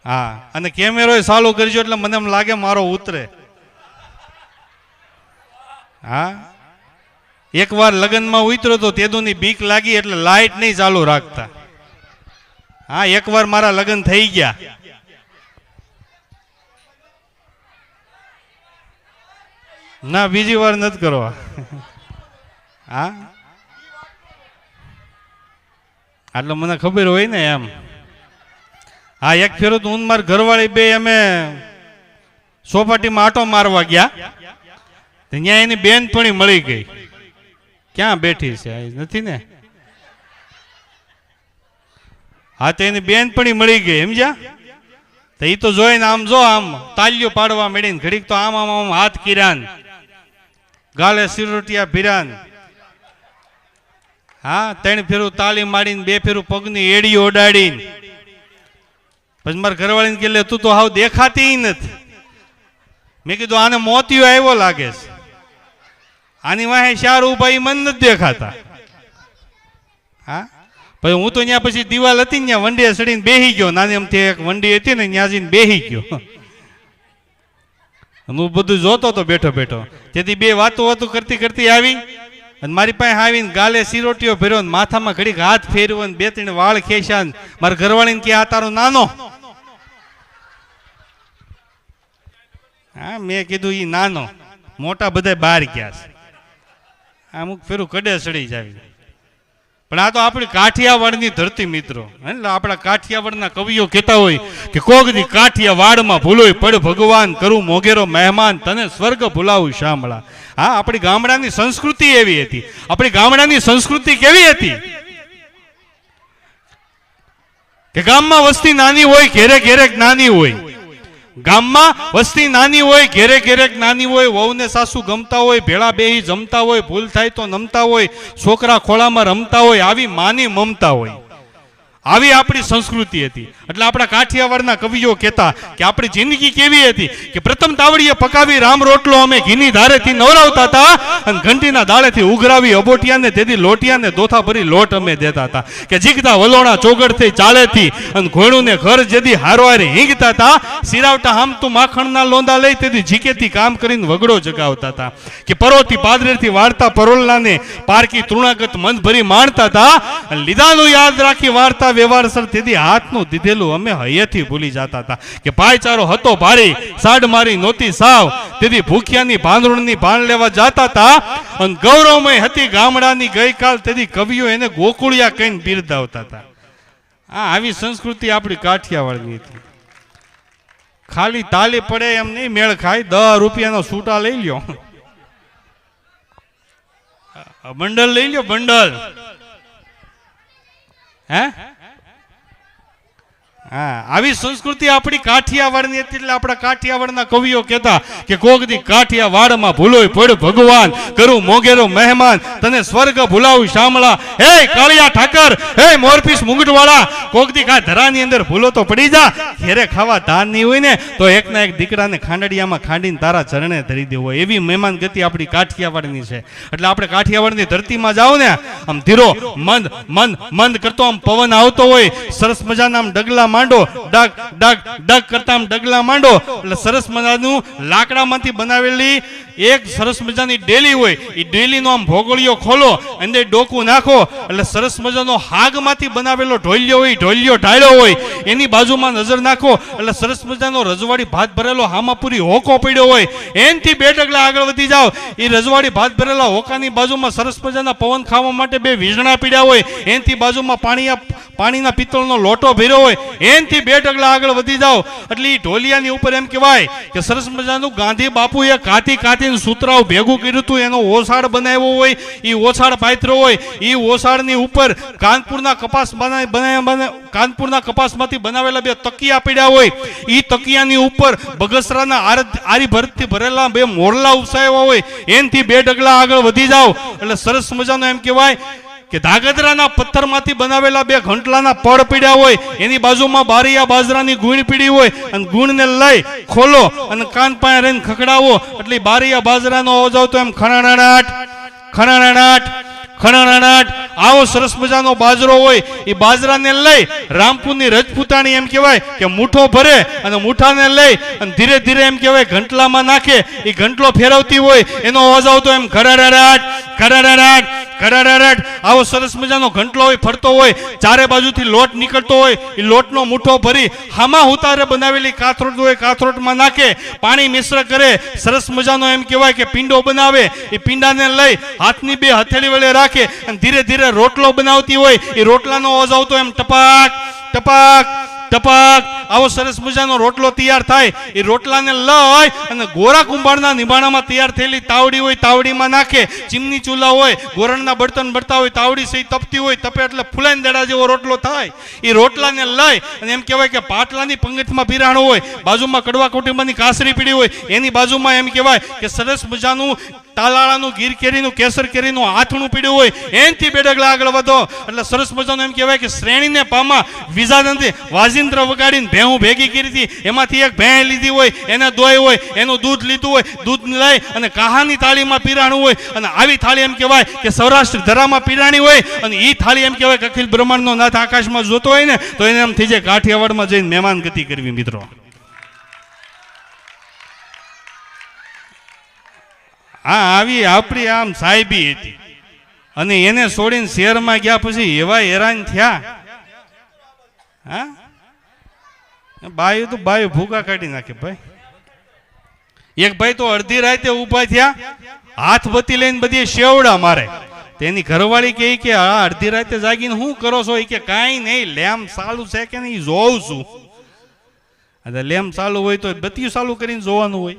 હા, અને કેમેરો ચાલુ કરજો એટલે મને એમ લાગે મારો ઉતરે. હા, એકવાર લગ્નમાં ઉતર્યો તો તેદુની બીક લાગી એટલે લાઈટ નહીં ચાલુ રાખતા. હા, એકવાર મારા લગ્ન થઈ ગયા. ના, બીજી વાર નથી કરવા. હા, એટલે મને ખબર હોય ને એમ. હા, એક ફેરો તો હું માર ઘરવાળી બે અમે સોપાટીમાં આટો મારવા ગયા, ત્યાં એની બેનપણી મળી ગઈ. ક્યાં બેઠી છે? નથી ને? હા, તો એની બેનપણી મળી ગઈ, સમજ્યા? તો એ તો જોઈને આમ જો આમ તાલીઓ પાડવા માંડીને ઘડીક તો આમ આમ આમ હાથ કિરાન, ગાલે સિરોટિયા ભીરાન. હા, 3 ફેરું તાળી મારીને 2 ફેરું પગની એડી ઓડાડીને પછી મારા ઘરવાળીને કે તું તો હાવ દેખાતી નથી. મેં કીધું આને મોતિયો આવ્યો લાગે છે, આની વાહે 4 ઉભા એ મન નથી દેખાતા. હા, પછી હું તો ત્યાં પછી દિવાલ હતી ને ત્યાં વંડીએ ચડીને બેહી ગયો. નાની અમથી એક વંડી હતી ને ત્યાં જઈને બેહી ગયો. હું બધું જોતો તો બેઠો બેઠો. તેથી 2 વાતો કરતી કરતી આવી અને મારી પાસે આવીને ગાલે સિરોટીઓ ભર્યો, માથામાં ઘડીક હાથ ફેરવો, 2-3 વાળ ખેંચ્યા. મારા ઘરવાળીને કે આ તારો નાનો. હા, મેં કીધું ઈ નાનો, મોટા બધા બહાર ગયા છે. અમુક ફેરું કડે ચડી જાય. પણ આ તો આપણી કાઠિયાવાડની ધરતી મિત્રો. એટલે આપણા કાઠિયાવાડના કવિઓ કહેતા હોય કે કોગદી કાઠિયાવાડમાં ભૂલોય પડ ભગવાન, કરું મોગેરો મહેમાન, તને સ્વર્ગ ભૂલાવું શામળા. હા, આપણી ગામડાની સંસ્કૃતિ એવી હતી. આપણી ગામડાની સંસ્કૃતિ કેવી હતી કે ગામમાં વસ્તી નાની હોય, ઘેરે ઘેરે નાની હોય. ગામમાં વસ્તી નાની હોય, ઘેરે ઘેરે નાની હોય. વહુને સાસુ ગમતા હોય, ભેળા બેહી જમતા હોય, ભૂલ થાય તો નમતા હોય, છોકરા ખોળામાં રમતા હોય. આવી માની મમતા હોય. આવી આપણી સંસ્કૃતિ હતી. એટલે આપણા કાઠિયાવાડના કવિઓ કહેતા કે આપણી જિંદગી કેવી હતી કે પ્રથમ તાવડીએ પકાવી રામ રોટલો અમે ઘીની ધારેથી નવરાવતા હતા અને ઘંટીના દાળેથી ઉઘરાવી અબોટિયાને તેથી લોટિયાને દોથા ભરી લોટ અમે દેતા હતા. કે જીગતા વલોણા ચોગડ થઈ ચાલેથી અને ઘોડુંને ઘર જેથી હારવારે હીંગતા હતા. સિરાવટા હામ તું માખણના લોંદા લઈ તેથી જીકેથી કામ કરીને વગડો જગાવતા હતા. કે પરોથી પાદરેથી વાર્તા પરોલનાને પારકી તૃણાગત મન ભરી માણતા હતા. અને લીધાનું યાદ રાખી વાર્તા વ્યવહારસર તેથી હાથનું દીધેલું અમે હૈયેથી ભૂલી જતા હતા. કે ભાઈચારો હતો ભારી, સાડ મારી નહોતી સાવ, તેથી ભૂખ્યાની ભાંદરૂણની ભાન લેવા જતા હતા. અને ગૌરવમય હતી ગામડાની ગઈકાલ, તેથી કવિઓ એને ગોકુળિયા કહીને બિરદાવતા હતા. હા, આવી સંસ્કૃતિ આપણી કાઠિયાવાડની હતી. ખાલી તાલી પડે એમ નહીં મેળ ખાય. 10 રૂપિયાનો સૂટા લઈ લ્યો, બંડલ લઈ લ્યો, બંડલ. હે, હા, આવી સંસ્કૃતિ આપણી કાઠિયાવાડની હતી. એટલે આપણા કાઠિયાવાડના કવિઓ કહેતા કે કોકદી કાઠિયાવાડમાં ભૂલોય પડ ભગવાન, કરું મોગેરો મહેમાન, તને સ્વર્ગ ભૂલાવું શામળા. હે કાળિયા ઠાકર, હે મોરપીસ મુંગટવાળા, કોકદી કા ધરાની અંદર ભૂલો તો પડી જા. ઘેરે ખાવા ધાન નહીં હોય ને તો એકના એક દીકરાને ખાંડડિયામાં ખાંડીને તારા ચરણે ધરી દેવો. એવી મહેમાન ગતિ આપણી કાઠિયાવાડની છે. એટલે આપણે કાઠિયાવાડની ધરતીમાં જાઓ ને, આમ ધીરો મંદ મંદ મંદ કરતો આમ પવન આવતો હોય, સરસ મજાના આમ ડગલા માંડો, ડગ ડગ ડગ કરતા આમ ડગલા માંડો એટલે સરસ મજાનું લાકડામાંથી બનાવેલી એક સરસ મજાની ડેલી હોય. એ ડેલીનો આમ ભોગળીઓ ખોલો, અંદર ડોકું નાખો એટલે સરસ મજાનો હાગમાંથી બનાવેલો ઢોલિયો હોય, ઢોલિયો ઢાળ્યો હોય. એની બાજુમાં નજર નાખો એટલે સરસ મજાનો રજવાડી ભાત ભરેલો હામાપુરી હોકો પડ્યો હોય. એનથી 2 ડગલા આગળ વધી જાઓ, એ રજવાડી ભાત ભરેલા હોકાની બાજુમાં સરસ મજાના પવન ખાવા માટે 2 વીજણા પીડ્યા હોય. એનથી બાજુમાં પાણીના પિત્તળનો લોટો ભર્યો હોય. એનથી 2 ડગલા આગળ વધી જાઓ એટલે એ ઢોલિયાની ઉપર એમ કહેવાય કે સરસ મજાનું ગાંધી બાપુએ કાતી કાતીને સૂતરાઓ ભેગું કર્યું હતું, એનો ઓસાડ બનાવ્યો હોય. એ ઓસાડ પાથરો હોય. એ ઓસાડની ઉપર કાનપુરના કાનપુરના કપાસમાંથી બનાવેલા 2 તકિયા પડ્યા હોય. એ તકિયાની ઉપર બગસરાના આરી ભરતથી ભરેલા 2 મોરલા ઉપસાવ્યા હોય. એનથી 2 ડગલા આગળ વધી જાઓ એટલે સરસ મજાનો એમ કહેવાય કે ધાગધરાના પથ્થરમાંથી બનાવેલા 2 ઘંટલાના પડ પીડ્યા હોય. એની બાજુમાં બારિયા બાજરાની ગુણ પીડી હોય અને ગુણને લઈ ખોલો અને કાન પાસે રહીને ખખડાવો એટલે બારિયા બાજરાનો અવાજ આવતો એમ ખણાણાટ ખણાણાટ ખણણાટ આવો સરસ મજાનો બાજરો હોય એ બાજરાને લઈ રામપુરની રજપૂતાણી એમ કહેવાય કે મૂઠો ભરે અને મૂઠાને લઈ અને ધીરે ધીરે એમ કહેવાય ઘંટલામાં નાખે. એ ઘંટલો ફેરવતી હોય એનો અવાજ આવતો એમ ખરારાટ ખરારાટ ખરારાટ આવો સરસ મજાનો ઘંટલો હોય ફરતો હોય. ચારે બાજુથી લોટ નીકળતો હોય એ લોટનો મૂઠો ભરી હામા હુતારે બનાવેલી કાથરોટ હોય કાથરોટમાં નાખે. પાણી મિશ્ર કરે સરસ મજાનો એમ કહેવાય કે પીંડો બનાવે. એ પીંડાને લઈ હાથની બે હથેળી વડે રાખે અને ધીરે ધીરે રોટલો બનાવતી હોય. એ રોટલાનો અવાજ આવતો એમ ટપાક ટપાક ટપાક આવો સરસ મજાનો રોટલો તૈયાર થાય. એ રોટલાને લઈ અને ગોરા કુંભારના નિબાણામાં તૈયાર થયેલી તાવડી હોય તાવડીમાં નાખે. ચીમની ચૂલા હોય ગોરણના બળતણ બળતા હોય તાવડી સહી તપતી હોય તપે એટલે ફૂલાઈને દડા જેવો રોટલો થાય. એ રોટલાને લઈ અને એમ કહેવાય કે પાટલાની પંગતમાં પીરાણો હોય બાજુમાં કડવા કુટુંબની કાસરી પીડી હોય એની બાજુમાં એમ કહેવાય કે સરસ મજાનું તાલાળાનું ગીર કેરીનું કેસર કેરીનું આથણું પીડ્યું હોય એનથી બે ડગલા આગળ વધો એટલે સરસ મજાનું એમ કહેવાય કે શ્રેણીને પામા વિઝાનંદી વાજિંદ્ર વગાડીને ભેહું ભેગી કરી હતી. એમાંથી એક ભેં લીધી હોય એને દોઈ હોય એનું દૂધ લીધું હોય દૂધ લઈ અને કાહાની થાળીમાં પીરાણું હોય. અને આવી થાળી એમ કહેવાય કે સૌરાષ્ટ્ર ધરામાં પીરાણી હોય. અને એ થાળી એમ કહેવાય કે અખિલ બ્રહ્માંડનો નાથ આકાશમાં જોતો હોય ને તો એને એમ થઈ જાય કાઠિયાવાડમાં જઈને મહેમાન ગતિ કરવી. મિત્રો હા આવી આપણી આમ સાહેબી હતી અને એને છોડીને શહેરમાં ગયા પછી એવા હેરાન થયા. હા બાયું તો બાયું ભૂકા કાઢી નાખે ભાઈ. એક ભાઈ તો અડધી રાતે ઊભા થયા હાથ બત્તી લઈને બધી શેવડા મારે. તેની ઘરવાળી કહે કે આ અડધી રાતે જાગીને શું કરો છો? એ કે કાંઈ નહીં લેમ્પ ચાલુ છે કે નહીં જોઉં છું. લેમ્પ ચાલુ હોય તો બત્તી ચાલુ કરીને જોવાનું હોય.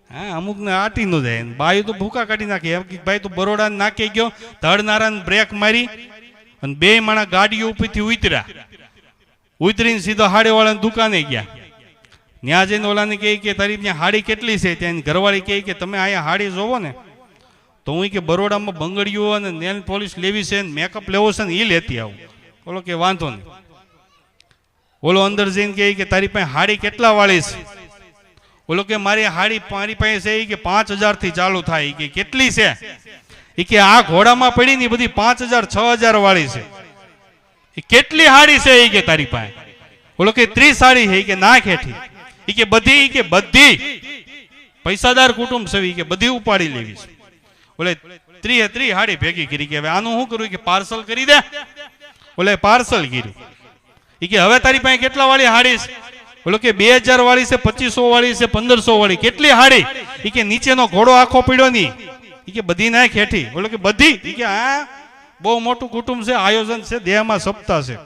હા અમુક ને આટી નો જાય બાયું તો ભૂકા કાઢી નાખે. એમ કે ભાઈ તો બરોડા નાખી ગયો ધડનારાને બ્રેક મારી અને બે માણા ગાડીઓ ઉપરથી ઉતરીને સીધો હાડીવાળાની દુકાને ગયા. ત્યાં જઈને ઓલાને કહે કે તારી ત્યાં હાડી કેટલી છે? ત્યાં ઘરવાળી કહે કે તમે અહીંયા હાડી જોવો ને તો હું કે બરોડામાં બંગડીઓ અને નેલ પોલિશ લેવી છે ને મેકઅપ લેવો છે ને એ લેતી આવું. બોલો કે વાંધો નહીં. ઓલો અંદર જઈને કહે કે તારી પાસે હાડી કેટલા વાળી છે? બોલો કે મારી પાસે છે કે 5000 થી ચાલુ થાય. કે કેટલી છે? એ કે આ ઘોડામાં પડી ને બધી 5000 6000 વાળી છે. એ કેટલી હાડી છે? એ કે તારી પાસે? બોલો કે 30 સાડી છે. કે ના ખેઠી? એ કે બધી પૈસાદાર કુટુંબ છે કે બધી ઉપાડી લેવી છે. બોલે 30 હાડી ભેગી કરી. કે હવે આનું શું કરવું? કે પાર્સલ કરી દે. બોલે પાર્સલ કર્યું. એ કે હવે તારી પાસે કેટલા વાળી હાડી છે? બોલો કે 2000 વાળી છે 2500 વાળી છે 1500 વાળી. કેટલી હાડી? એ કે નીચેનો ઘોડો આખો પીડ્યો નહીં. એ કે બધી ના ખેઠી? બોલો કે બધી? એ કે હા બહુ મોટું કુટુંબ છે આયોજન છે દેહમાં સપ્તાહ છે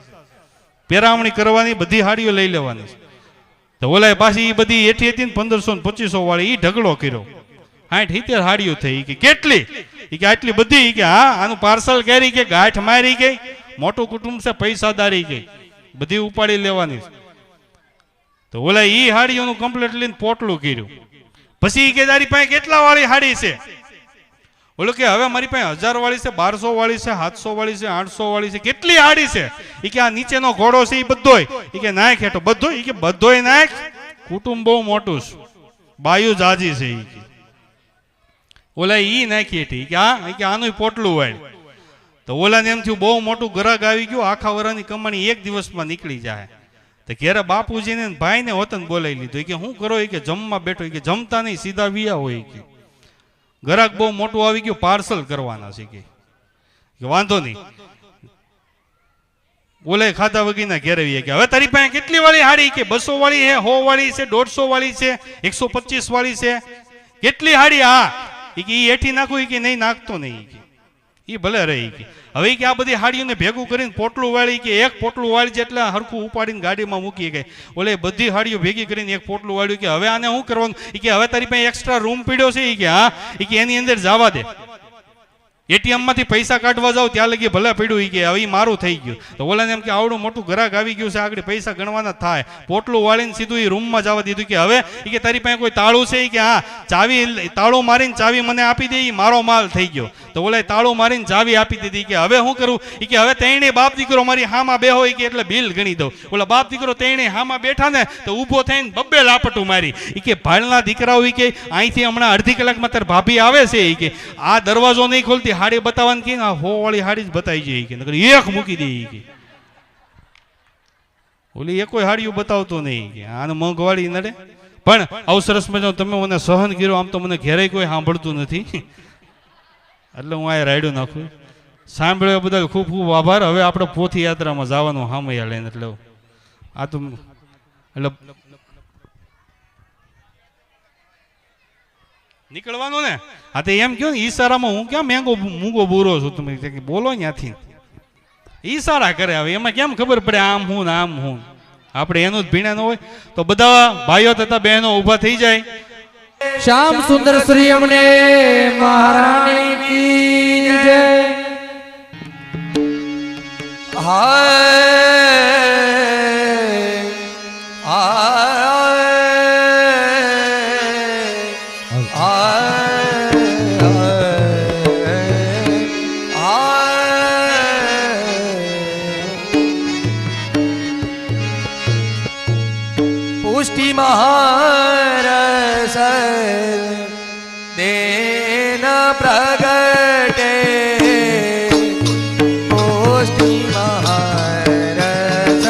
પેરામણી કરવાની બધી હાડીઓ લઈ લેવાની છે. તો ઓલાય પાછી એ બધી એઠી હતી ને 1500 ને 2500 વાળી. એ ઢગલો કર્યો 60-70 હાડીઓ થઈ. કે કેટલી? એ કે આટલી બધી. કે હા આનું પાર્સલ કરી. કે ગાંઠ મારી ગઈ મોટું કુટુંબ છે પૈસાદારી ગઈ બધી ઉપાડી લેવાની છે. તો ઓલા ઈ હાડીઓનું કમ્પ્લીટ લઈને પોટલું કર્યું. પછી કે તારી પાસે કેટલા વાળી હાડી છે? બોલો કે હવે મારી પાસે 1000 વાળી છે 1200 વાળી છે 700 વાળી છે 800 વાળી છે. કેટલી હાડી છે? એ કે આ નીચેનો ઘોડો છે એ બધોય. એ કે નાખ હેઠો બધોય. એ કે બધોય નાખ. કુટુંબ બહુ મોટું છે બાયુ જાજી છે. એ કે ઓલા ઈ નાખી હેઠી. કે હા કે આનું પોટલું વાળ. તો ઓલાને એમ થયું બહુ મોટું ગ્રાહક આવી ગયું આખા વરાની કમાણી એક દિવસમાં નીકળી જાય. તો ઘેરે બાપુજીને ભાઈને વતન બોલાવી લીધું. કે શું કરો? કે જમવા બેઠો. કે જમતા નહીં સીધા વિયા હોય. કે ગ્રાહક બહુ મોટું આવી ગયું પાર્સલ કરવાના છે. કે વાંધો નહીં. ઓલે ખાધા વગીના ઘેરે વી. કે હવે તારી પાસે કેટલી વાળી હાડી? કે 200 વાળી છે 100 વાળી છે 150 વાળી છે 125 વાળી છે. કેટલી હાડી? હા. એ કે એઠી નાખું? કે નહીં નાખતો નહીં. એ ભલે રહી. કે હવે કે આ બધી હાડીઓને ભેગું કરીને પોટલું વાળી. કે એક પોટલું વાળી જેટલા હરખું ઉપાડીને ગાડીમાં મૂકી ગઈ. ઓલે બધી હાડીઓ ભેગી કરીને એક પોટલું વાળ્યું. કે હવે આને શું કરવાનું? કે હવે તારી પાસે એક્સ્ટ્રા રૂમ પીડ્યો છે. કે હા. કે એની અંદર જવા દે. એટીએમ માંથી પૈસા કાઢવા જાવ ત્યાં લગી ભલે પીડ્યું. કે હવે મારું થઈ ગયું. તો ઓલાને એમ કે આવડું મોટું ગ્રાહક આવી ગયું છે આગળ પૈસા ગણવાના થાય. પોટલું વાળીને સીધું એ રૂમમાં જવા દીધું. કે હવે કે તારી પાસે કોઈ તાળું છે? કે હા. ચાવી તાળું મારીને ચાવી મને આપી દે. મારો માલ થઈ ગયો. તો ઓલા તાળું મારીને ચાવી આપી દીધી. કે હવે શું કરું? કે હવે તેણે બાપ દીકરો મારી હામાં બે હોય. કે એટલે બિલ ગણી દઉં. ઓલા બાપ દીકરો તેણે હામાં બેઠા ને તો ઊભો થઈને બબ્બે લાપટું મારી. કે ભાડના દીકરાઓ કે અહીંથી હમણાં અડધી કલાકમાં તાર ભાભી આવે છે. કે આ દરવાજો નહીં ખોલતી હાડી બતાવવાની કે 100 વાળી હાડી જ બતાવી જાય કે નકર એક મૂકી દે કે ઓલી એકોય હાડીઓ બતાવતો નહીં કે આને મોંઘવાળી નડે પણ અવસરસ મજાનો તમે મને સહન કર્યો આમ તો મને ઘેરે કોઈ સાંભળતું નથી એટલે હું આ રાયડું નાખું સાંભળ્યો બધા ખૂબ ખૂબ આભાર હવે આપણે પોથી યાત્રામાં જવાનું હામૈયા લઈને એટલે આ તો એટલે નીકળવાનું ને હા તો એમ કહો ને ઈશારામાં હું ક્યાં મૂંગો બુરો છું તમે બોલો ત્યાંથી ઈશારા કરે હવે એમાં કેમ ખબર પડે આમ હું ને આમ હું આપણે એનું જ ભીણા ન હોય તો બધા ભાઈઓ તથા બહેનો ઊભા થઈ જાય શ્યામ સુંદર શ્રી અમને મહારાણી કી જય पुष्टि महारस देन प्रगटे पुष्टि महारस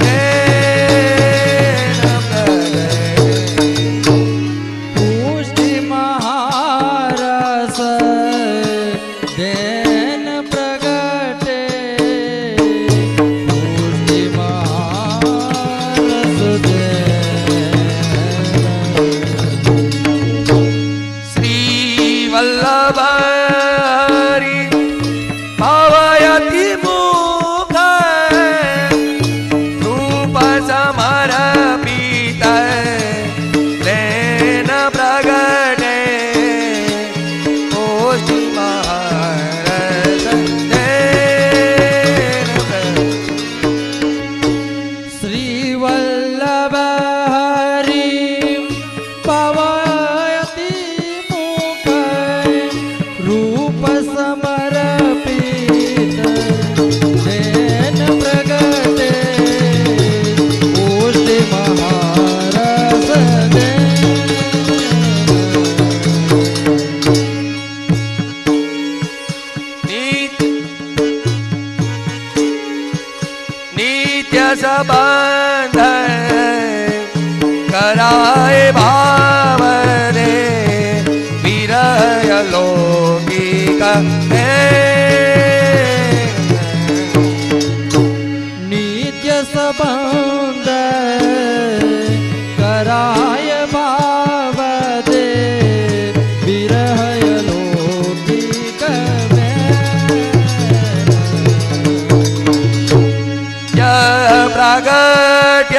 देन प्रगटे पुष्टि महारस देन प्रगटे पुष्टि महारस श्री वल्लभ हरि भावयति मुख रूप समर्पित लेन प्रगटे पुष्टि महारस देन श्री वल्लभ हरि पवयति मुख रूप समर्पित देन प्रगटे पुष्टि महारस नित्य संबंध कराए भाव रे विरह लौकिक नित्य संबंध कराय भाव दे विरह लौकिक प्रागट्य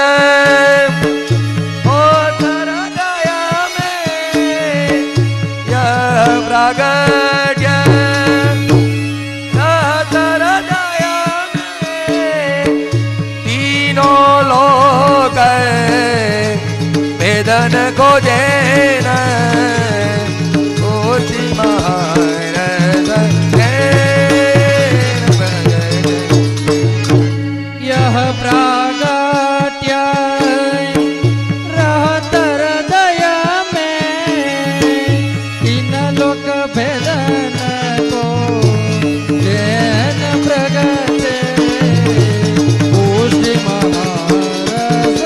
हृदय में यह प्रागट्य हृदय में तीनों लोक वेदन को जैन कोटि महारस देन प्रगटे यह प्रागट्य रहत हृदय में इन लोक भेदन को जैन प्रगटे पुष्टि महारस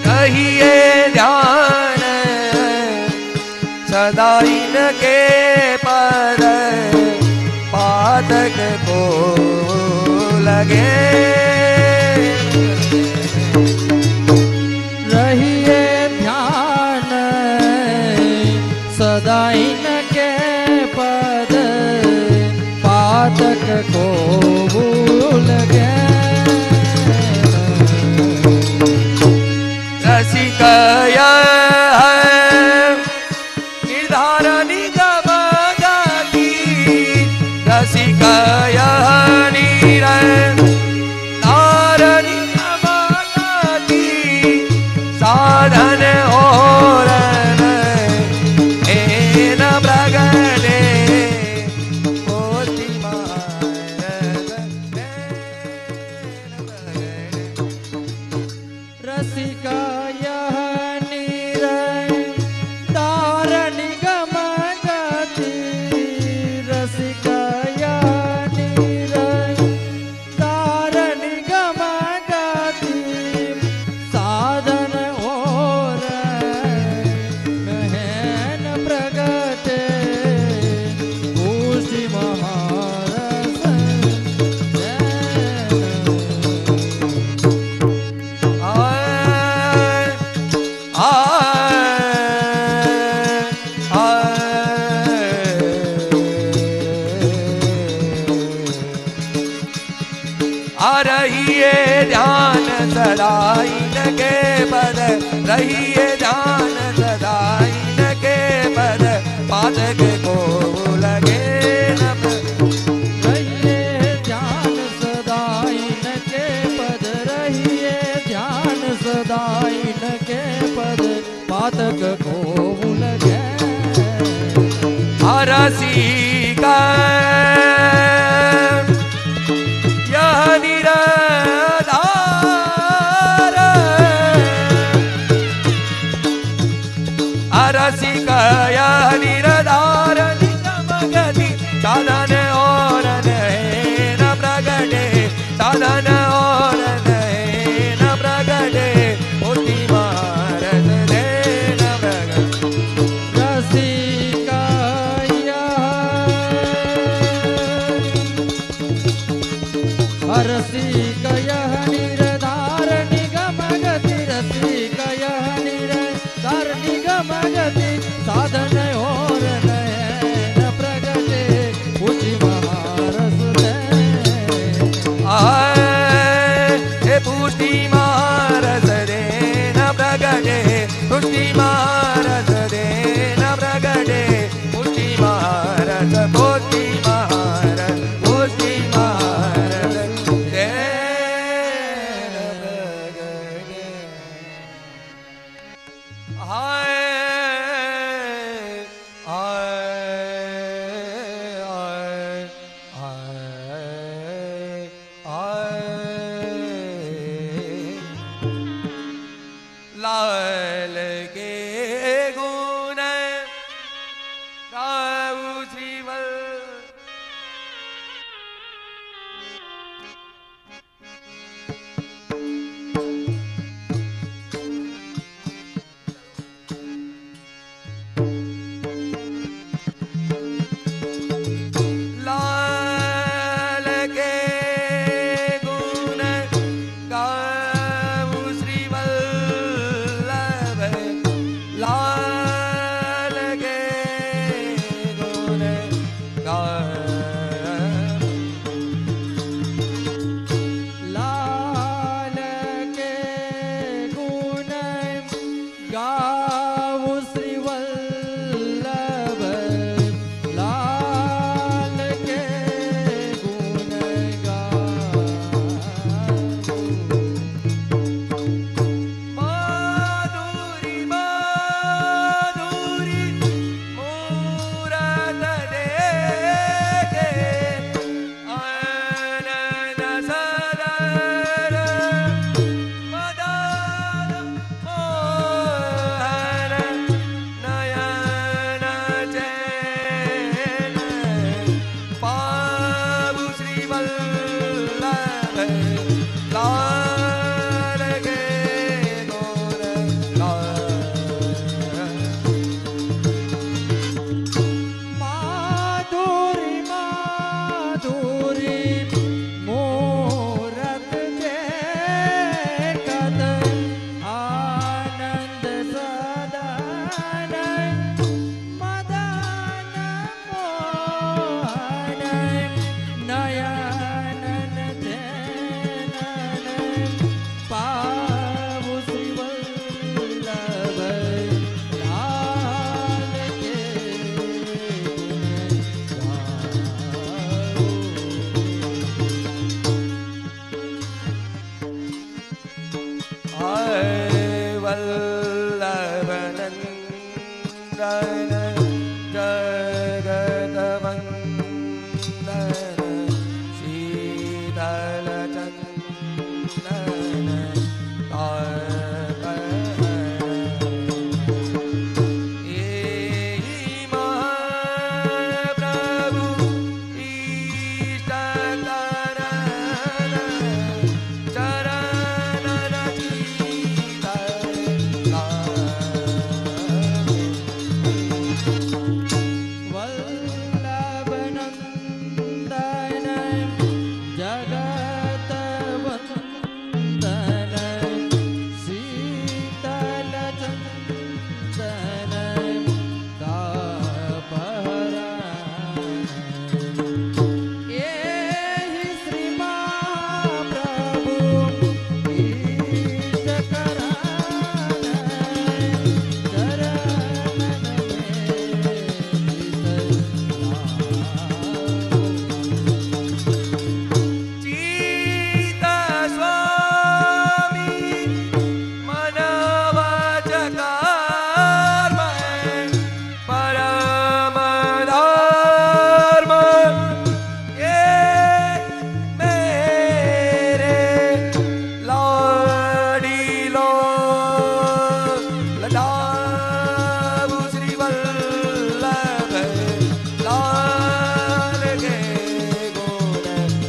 कहिए ध्यान सदा इनके पर पातक को लगे रहिए ध्यान सदा इनके पद पातक को भूल गए रसिक यह है निर्धार निगम गति रसिक यह निर्धार निगम गति साधन और एन प्रगटे पुष्टि महारस देन प्रगटे रसिका यह निरंतर आ रहिए ध्यान सदाई के पद रहिए ध्यान सदाई के पद पादक को लगे नम रहिए ध्यान सदाई न के पद रहिए ध्यान सदाई न के पद पातक को लगे अरसी का यह निराधार अरसी का यह निराधार निगम गति साधन और नहीं न प्रगटे साधन और नहीं न प्रगटे बुद्धि मारस दे न प्रगटे रसिका रसिक यह निरधार निगम गति रसिक यह निरधार निगम गति साधन और नयन प्रगटे उचि महारस दे हे पुष्टि मारस दे न प्रगटे पुष्टि मारस दे न प्रगटे पुष्टि मारस पुष्टि मारस दे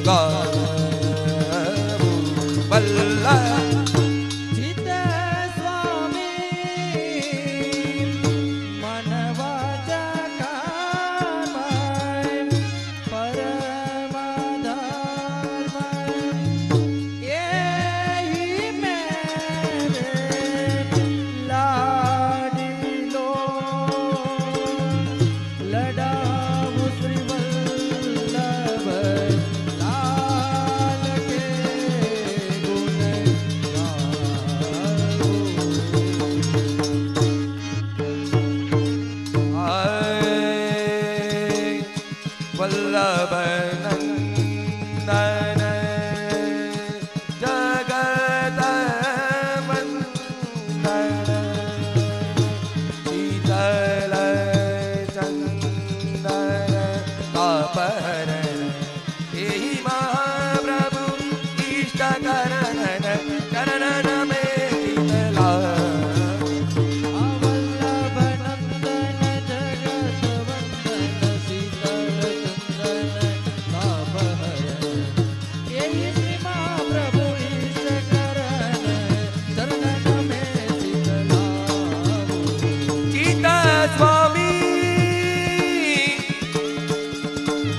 ગાવું વલ્લભ ચિત્ત સ્વામી મન વાચા કામ પરમ ધર્મ એહી મેરે લાડીલો લડાવું શ્રી વલ્લભ લાલ કે ગુણ વલ્લભ નંદન જગત વંદન શીતલ ચંદન કાપરણ એહી મહાપ્રભુ ઈષ્ટ કરણ ચરણ મે શીતલા વલ્લભ નંદન જગત વંદન શીતલ ચંદન તાપહરણ એહી શ્રી મહાપ્રભુ ઈષ્ટ કરણ ચરણ મે શીતલાવું ચિત્ત સ્વામી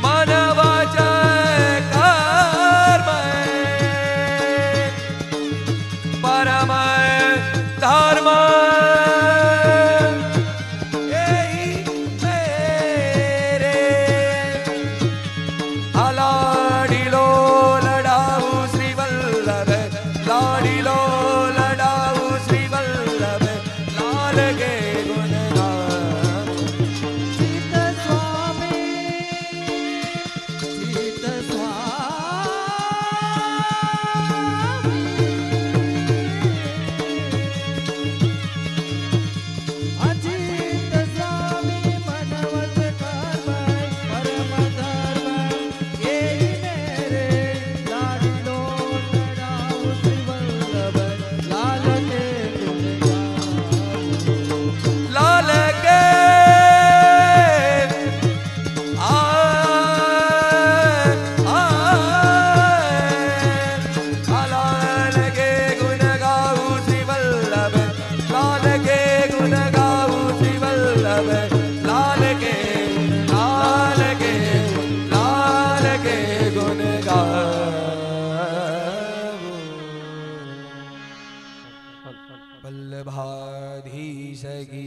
મન વાચા કર્મ પરમ ધર્મ એહી મેરે લાડીલો લડાવું શ્રી વલ્લભ લાડીલો લડાવું શ્રી વલ્લભ લાલ કે ગુણ ગાવું ચિત્ત સ્વામી ચિત્ત સ્વામી અચિત સ્વામી મન વચ કર્મ પરમ ધર્મ એહી મેરે લાડીલો લડાવું શ્રી વલ્લભ લાલ કે ગુણ ગાવું લાલ કે લાલ કે ગુણ ગાવું શ્રી વલ્લભ લાલ કે ગુણ ગાવું શ્રી વલ્લભ લાલ કે ગુણ ગાવું वल्लभाधीश की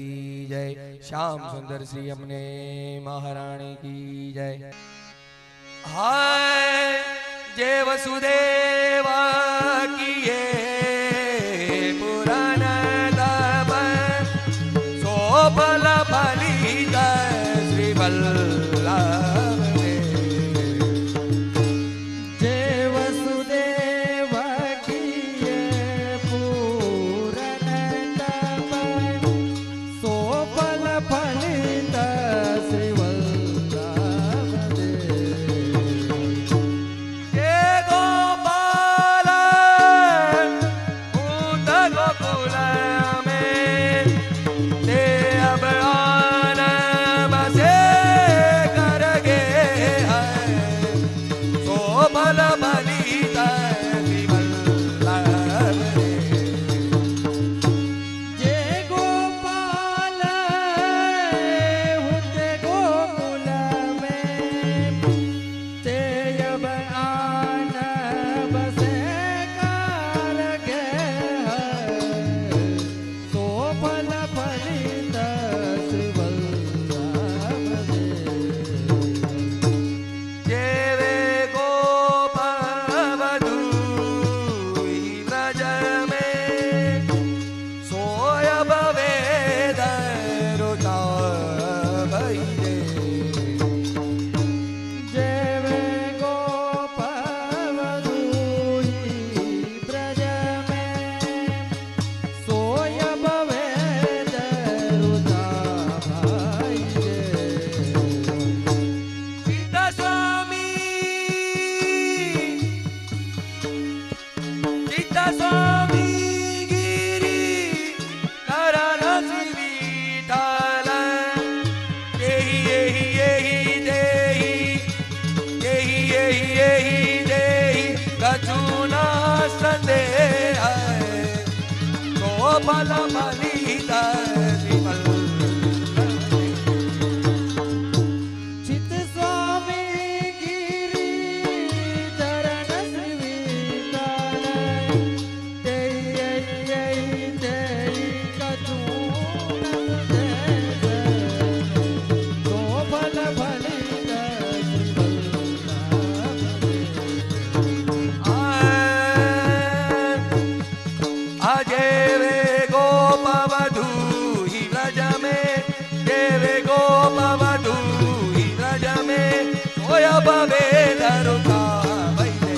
जय श्याम सुंदर श्री अमने महारानी की जय हाय जय वसुदेव किए पुराण तप सोफल फलित श्री वल्लभ जय वसुदेव किए पूरन तप सोफल फलित श्री वल्लभ जय गोपाल भूत गोकुल में ते अब आन बसे कर गे हैं सोफल फलित श्री वल्लभ जय गोपाल हुते गोकुल में ते अब आन बसे कार गे तो फल फलित श्री वल्लभ जेवे गोपवधू व्रज में सोय वेद रुचा भैले जय गोपवधू ब्रज में सोय वेद रुचा भाई सीता स्वामी गिरी करण श्री विठ्ठल यही देही गोपाल फलित चित स्वामी गिरिधरन श्रीविठ्ठल तेई कचून गोपाल फलित अजेवे गोपवधू ही व्रज में देवे गोपवधू ही व्रज में सोय भवे दरुका वैदे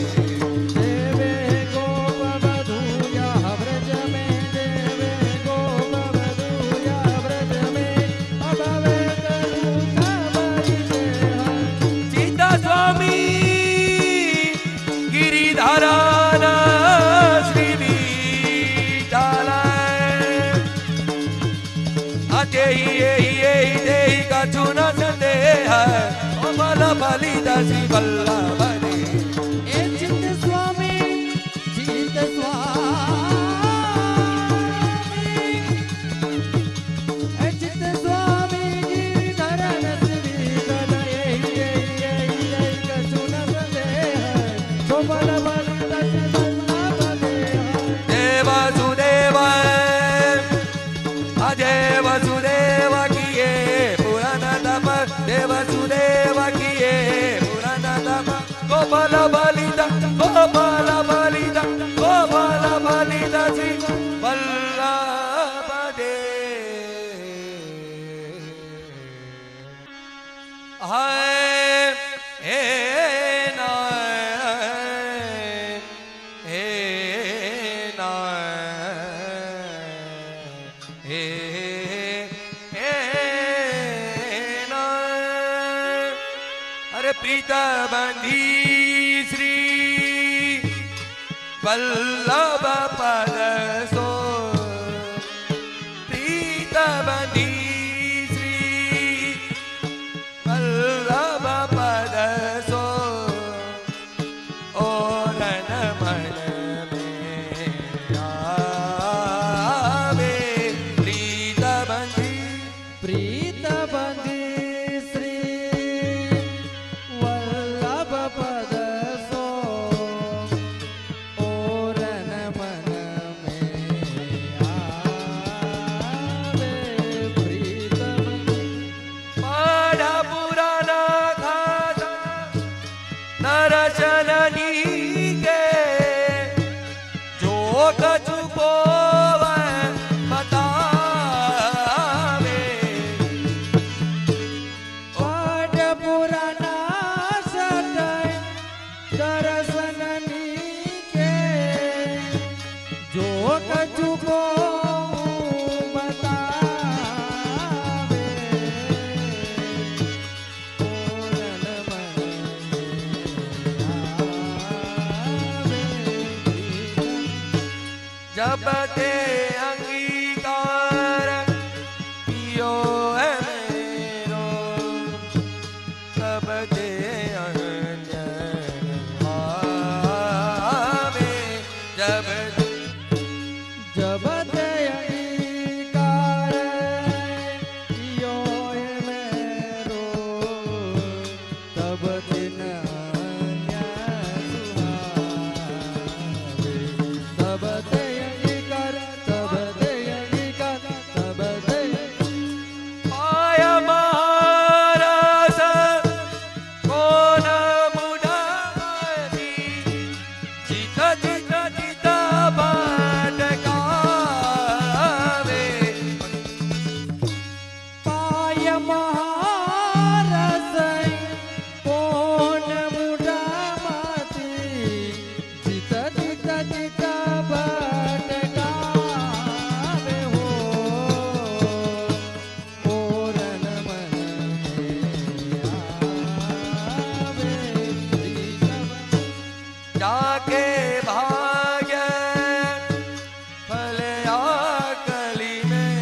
देवे गोपवधूया व्रज में देवे गोपवधूया व्रज में अभवे दरुका वैदे सीता स्वामी गिरिधरान श्री विठ्ठल देहि कछुन संदेह गोपाल फलित श्री वल्लभ रे ए चित स्वामी ए चित स्वामी गिरिधरन श्रीविठ्ठल कछुन संदेह गोपाल फलित श्री वल्लभ देव सुदेव अजय वसुदेव किए पुराण तप देव सुदेव किए पुराण तप गोपाल फलित श्री वल्लभ दे हाय हे नाय हे नाय हे नाय अरे प्रीत बंधी श्री वल्लभ पद सो प्रीत बंधी श्री वल्लभ पद सो और मन में आवे प्रीत बंधी प्रीत बंधी श्री वल्लभ पद सो ओरन मन में आवे प्रीत बंधी पाड़ा पुराना खाता नरचननी के जो कछु को बतावे पाठ पुराना सदै दर्शन नीके जो कछु को बतावे पूरन मन जब ते अंगीकार पियो है मेरो तब ते अंजन आवे जब जब ते अंगीकार कियो है मेरो तब दिन सुहावे तब ते अंगीकार तब ते अंगीकार तब ते आय महाराज कोण मुडावी चित चित चित भटकावे पाय महारस कोण मुडामाती चित चित चित भटकावे हो पूरन मन में आवे प्रीत बंधी जाके भाग्य फलया कली में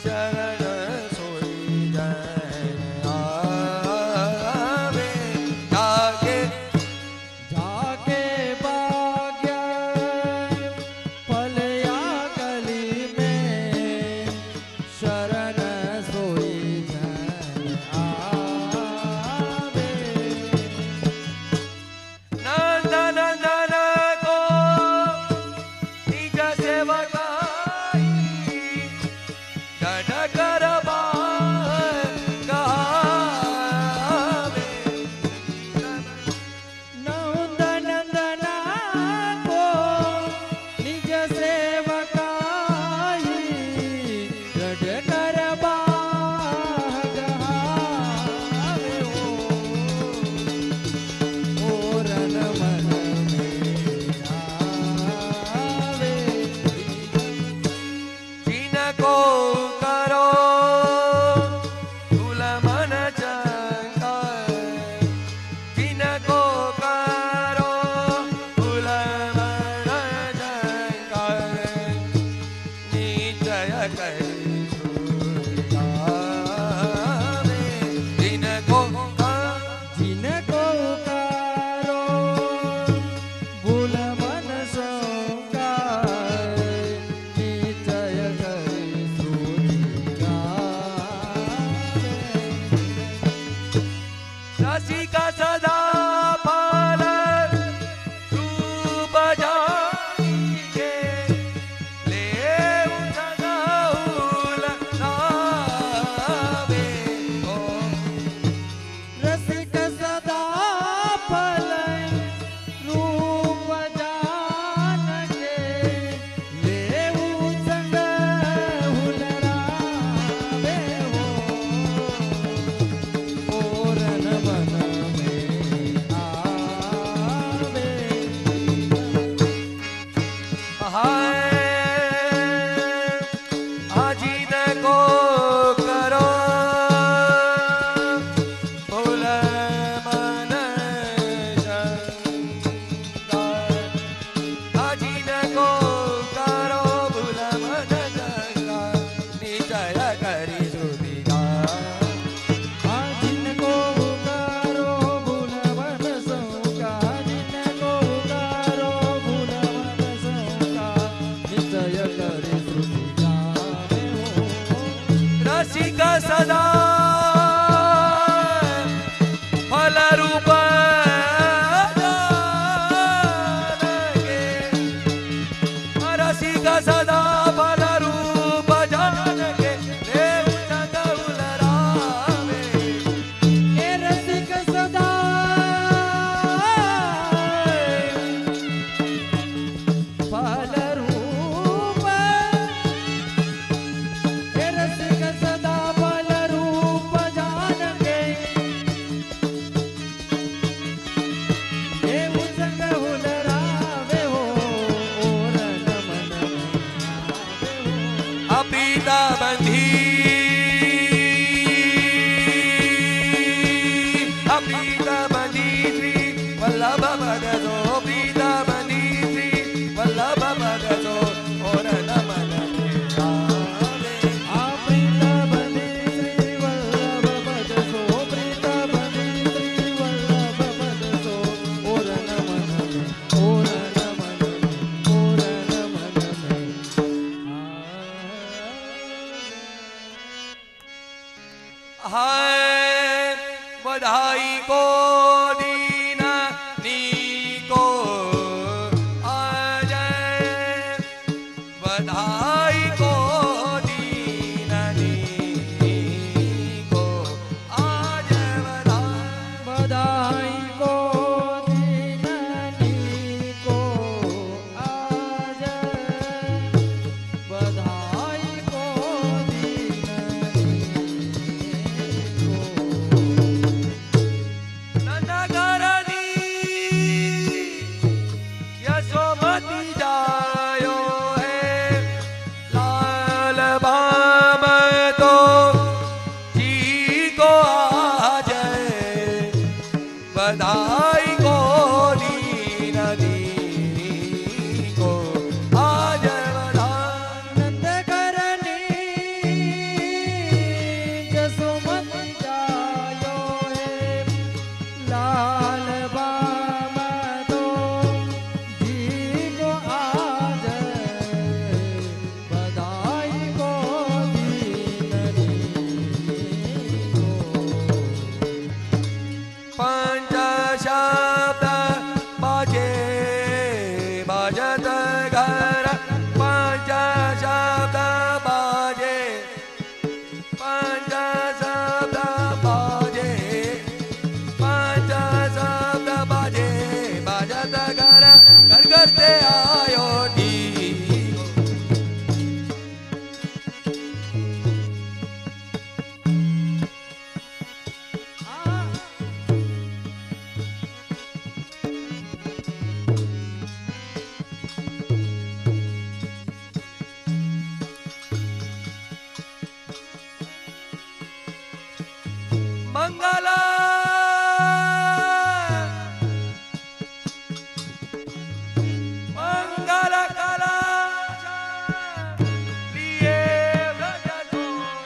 शरण सोई जन आवे जाके जाके भाग्य फलया पद सो प्रीत बंदी श्री वल्लभ पद सो और नमन आवे प्रीत बंदी श्री वल्लभ पद सो प्रीत बंदी श्री वल्लभ पद सो और नमन और नमन और नमन हाय बधाई को दीन नी को आज बधाई को दीन नी को आज बधाई को दीननी को आज बधाई को दीननी को ननगरनी यशोमती जायो है लाल बाम तो जी को आज बधाई को दीन दी को आज बधाई नंद करनी जसुमती जायो है लाल बाम तो जी को आज बधाई को दीननी को पंच शब्द बाजे बाजत घर पंच शब्द बाजे पंच शब्द बाजे पंच शब्द बाजे बाजत घर घर करते आयो डी मंगला मंगल कला लिए व्रज सुंदरी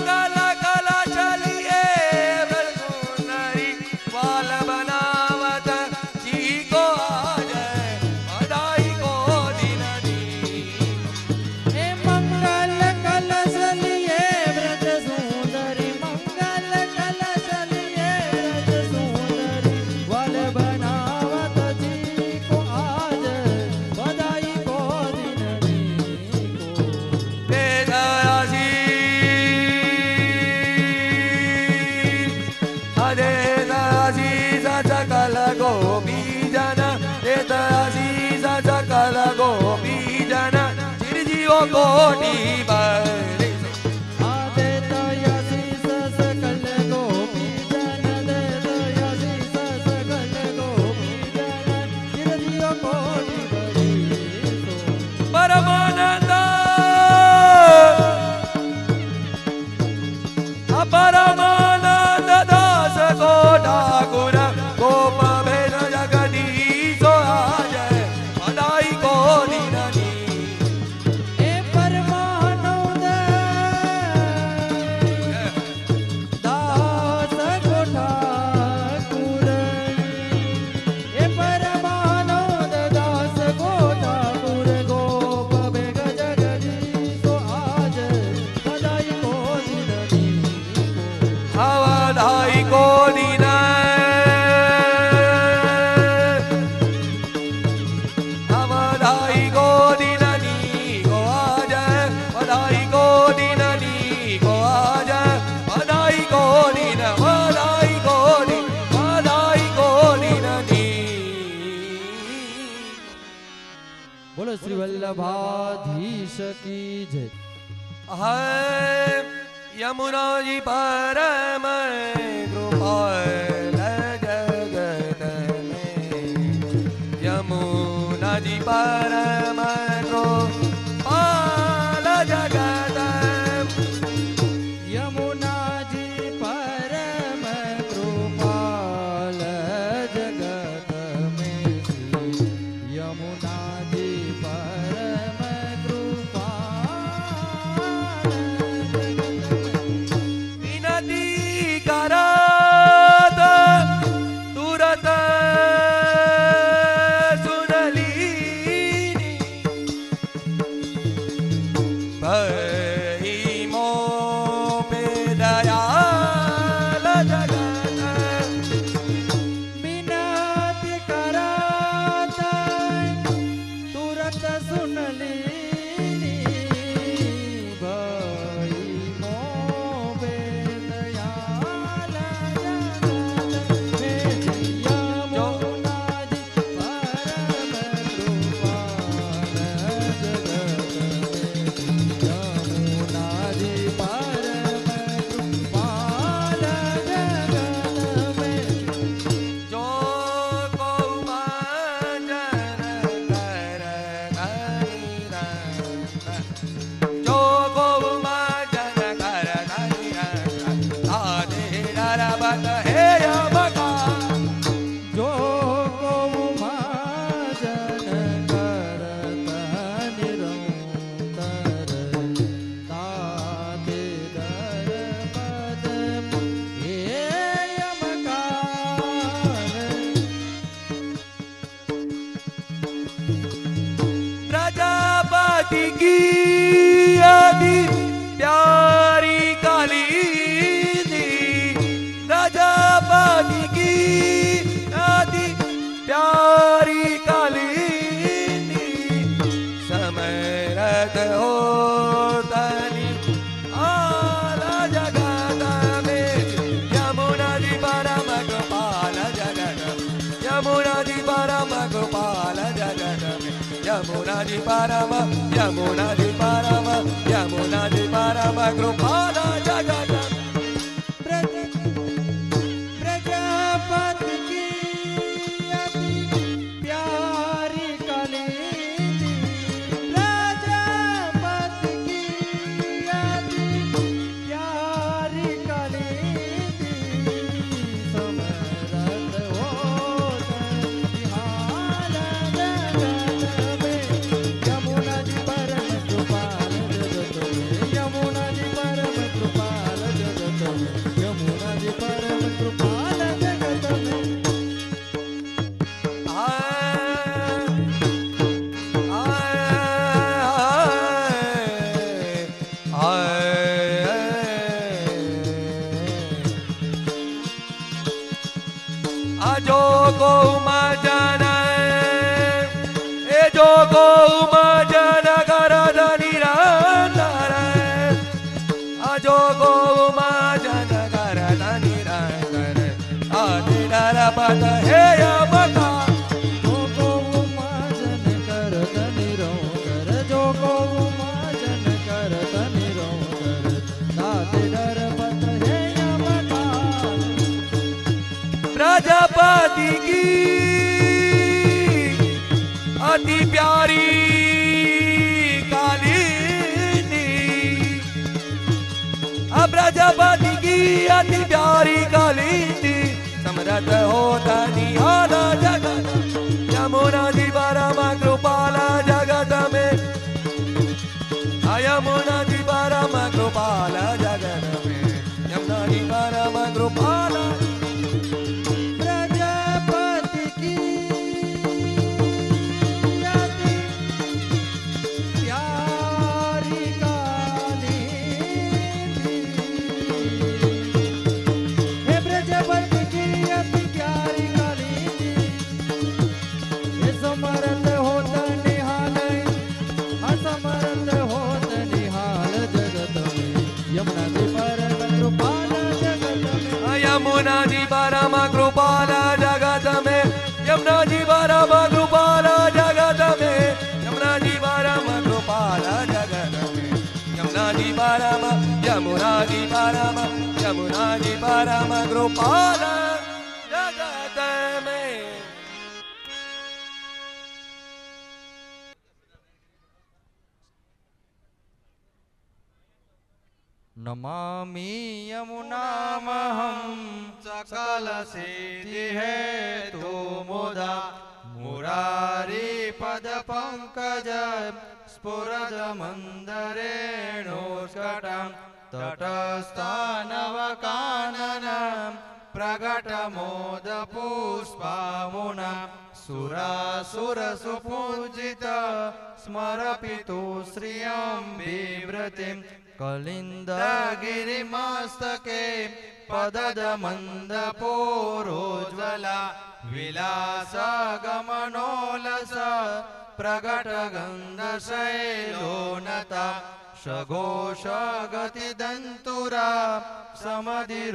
मंगल कला चलिए व्रज सुंदरी वाल बनावत जी को आज बधाई को दीननी हे मंगल कलश लिए व्रत सुंदरी मंगल कलश लिए व्रत सुंदरी वल बनावत जी को आज बधाई को दीननी को दे दयासी अदे दयासी सकल गोपी जन दे दयासी सकल गोपी जन चिरजीवो कोटि बरे आदे दयासी सकल गोपी जन दे दयासी सकल गोपी जन चिरदियो कोटि बरी सो परमानंद अपरमानंद दास को ठाकुर गोप भेद जगदीश आज बधाई को दीननी हे परमानंद दास को ठाकुर हे परमानंद दास को ठाकुर गोप बेग जगदीश आज बधाई को दीननी को अवधाई को दीन अवधाई को दीननी को आज बधाई को दीननी को आज बधाई को दीन बधाई को दीन बधाई को दीननी बोलो श्री वल्लभाधीश की जय है यमुना जी परम कृपाल जगत में जी परम कृपाल जगत यमुना जी परम कृपाल जगत में श्री यमुना जी परम कृपाल विनती करत तुरत सुनलीनी भई मो पे दयाल जगत बिनती करात तुरत सुन लीनी भई मो बेदयाल जगत में यमुना जी परम कृपाल जगत में यमुना जी परम कृपाल जगत में जो को भजन कर जो को भजन कर आदे डरबत हे यमका जो को भजन करत निरंतर ताते दरपद हे यमकार प्रजापति की आदि प्यारी काली दी प्रजापति की आदि प्यारी काली दी समरथ हो तनि आला जगत में यमुना जी परम कृपाल जगत यमुना जी परम कृपाल जगत में यमुना जी परम यमुना जी परम यमुना जी परम कृपाल जगत प्रजापति की अति प्यारी काली दी प्रजापति की अति प्यारी काली दी समरथ हो निहाल जगत में यमुना जी परम कृपाल जगत में यमुना जी परम कृपाल जगत में यमुना जी परम कृपाल जगत में जो को मजन ए जो को मजन कर निरंतर जो को मजन कर निरंतर आदि डरपत हे यमका जो को उमाजन करत निरंतर जो को उमाजन करत निरंतर ताते डरपत हे यमकार प्रजापति की अति प्यारी काली दी प्रजापति की अति प्यारी काली दी समरथ होता निहाल जगत यमुना जी परम कृपाल जगत में यमुना जी परम कृपाल जगत में यमुना जी परम कृपाल प्रजापति की अति प्यारी काली दी हे प्रजापति की अति प्यारी काली दी हे समरथ होत निहाल असमरथ होत निहाल जगत में यमुना जी परम कृपाल जगत में यमुना जी परम कृपाल जगत में यमुना जी परम कृपाल जगत में यमुना जी परम कृपाल जगत में यमुना जी परम यमुना जी परम यमुना जी परम कृपाल जगत में नमामि यमुनामहं सकलसिद्धि हेतु मुदा मुरारी पद पंकज स्फुरद मंदरेणुस्कटं तटस्थानवकानन प्रगट मोद पुष्पामुना सुरासुर सुपूजित स्मरपितु श्रियं बिभ्रतिं कलिन्दगिरिमस्तके पदद मन्दपोरोज्ज्वला विलासगमनोलस प्रगट गन्धशैलोनता सघोषगतिदन्तुरा समधिरूढदोलोतमा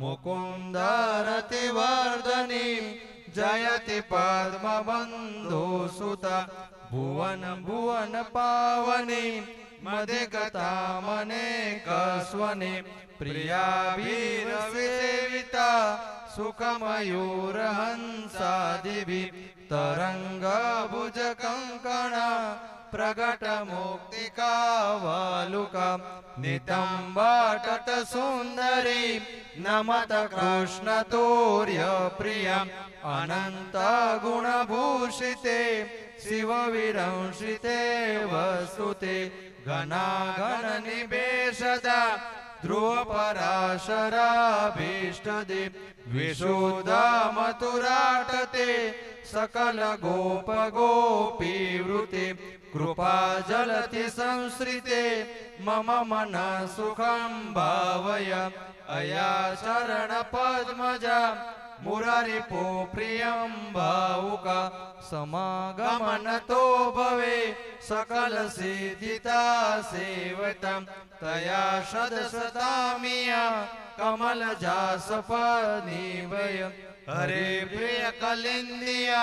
मुकुन्दरतिवर्धनी जयति पद्मबन्धुसुता भुवन भुवन पावनी मदिगता मनेकस्वने प्रियाभिरसेविता सुखमयूरहंसादिभिः तरङ्गभुजकङ्कणा प्रगट मुक्तिकावालुका नितम्बाटत सुन्दरी नमत कृष्णतोर्यप्रिया अनन्त गुणभूषिते शिवविरंशिते वस्तुते घनाघननिवेशदा ध्रुवपराशराभीष्टदे विशुद्धमथुराटते सकल गोप गोपीवृते कृपा जलति संश्रिते मम मन सुखं भावय अया चरण पद्मजा मुरारिपो प्रियं भावुका समागमनतो भवे सकल सिद्धिता सेवतं तया सदसतामिया कमल जासपनिवय हरे प्रिय कलिंदिया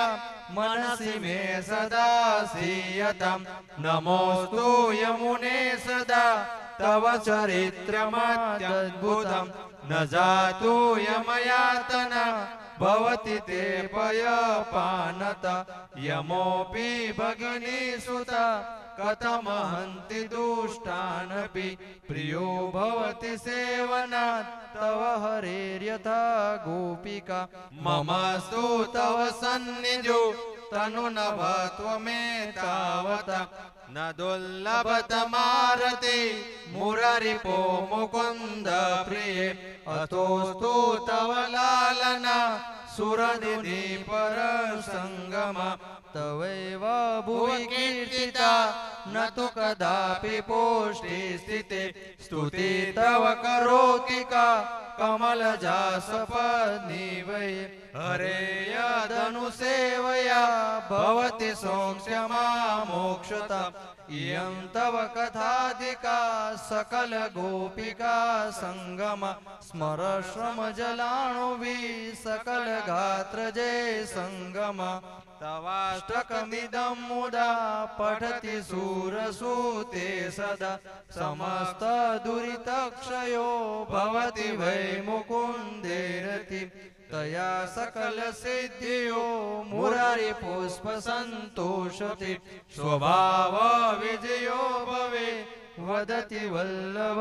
मनसि मे सदा सीयतं नमोस्तु यमुने सदा तव चरित्रमत्यद्भुतं न जातु यमयातना भवति ते पयपानता यमोऽपि भगिनी सुता कथमहन्ति दुष्टानपि प्रियो भवति सेवनात् तव हरेर्यथा गोपिका ममस्तु तव सन्निधौ तनु नभत्वमेतावता न दुर्लभतमारति मुरारिपो मुकुन्द प्रिये अतोस्तु तव लालना सुरदिनी परसंगमा तवैव भुवि कीर्तिता न तु कदापि पोष्टि स्थिते स्तुति तव करोति का कमलजासपत्नी वै हरे यदनुसेवया भवति सौक्ष्यमा मोक्षता इयं तव कथाधिका सकल गोपिका संगमा स्मर श्रम जलाणुभि सकल गात्र जय संगमा तवाष्टकमिदं मुदा पठति सूरसूते सदा समस्त दुरितक्षयो भवति वै मुकुन्दे रति तया सकल सिद्धियो मुरारी पुष्प संतोषति स्वभाव विजयो भवे वदति वल्लभ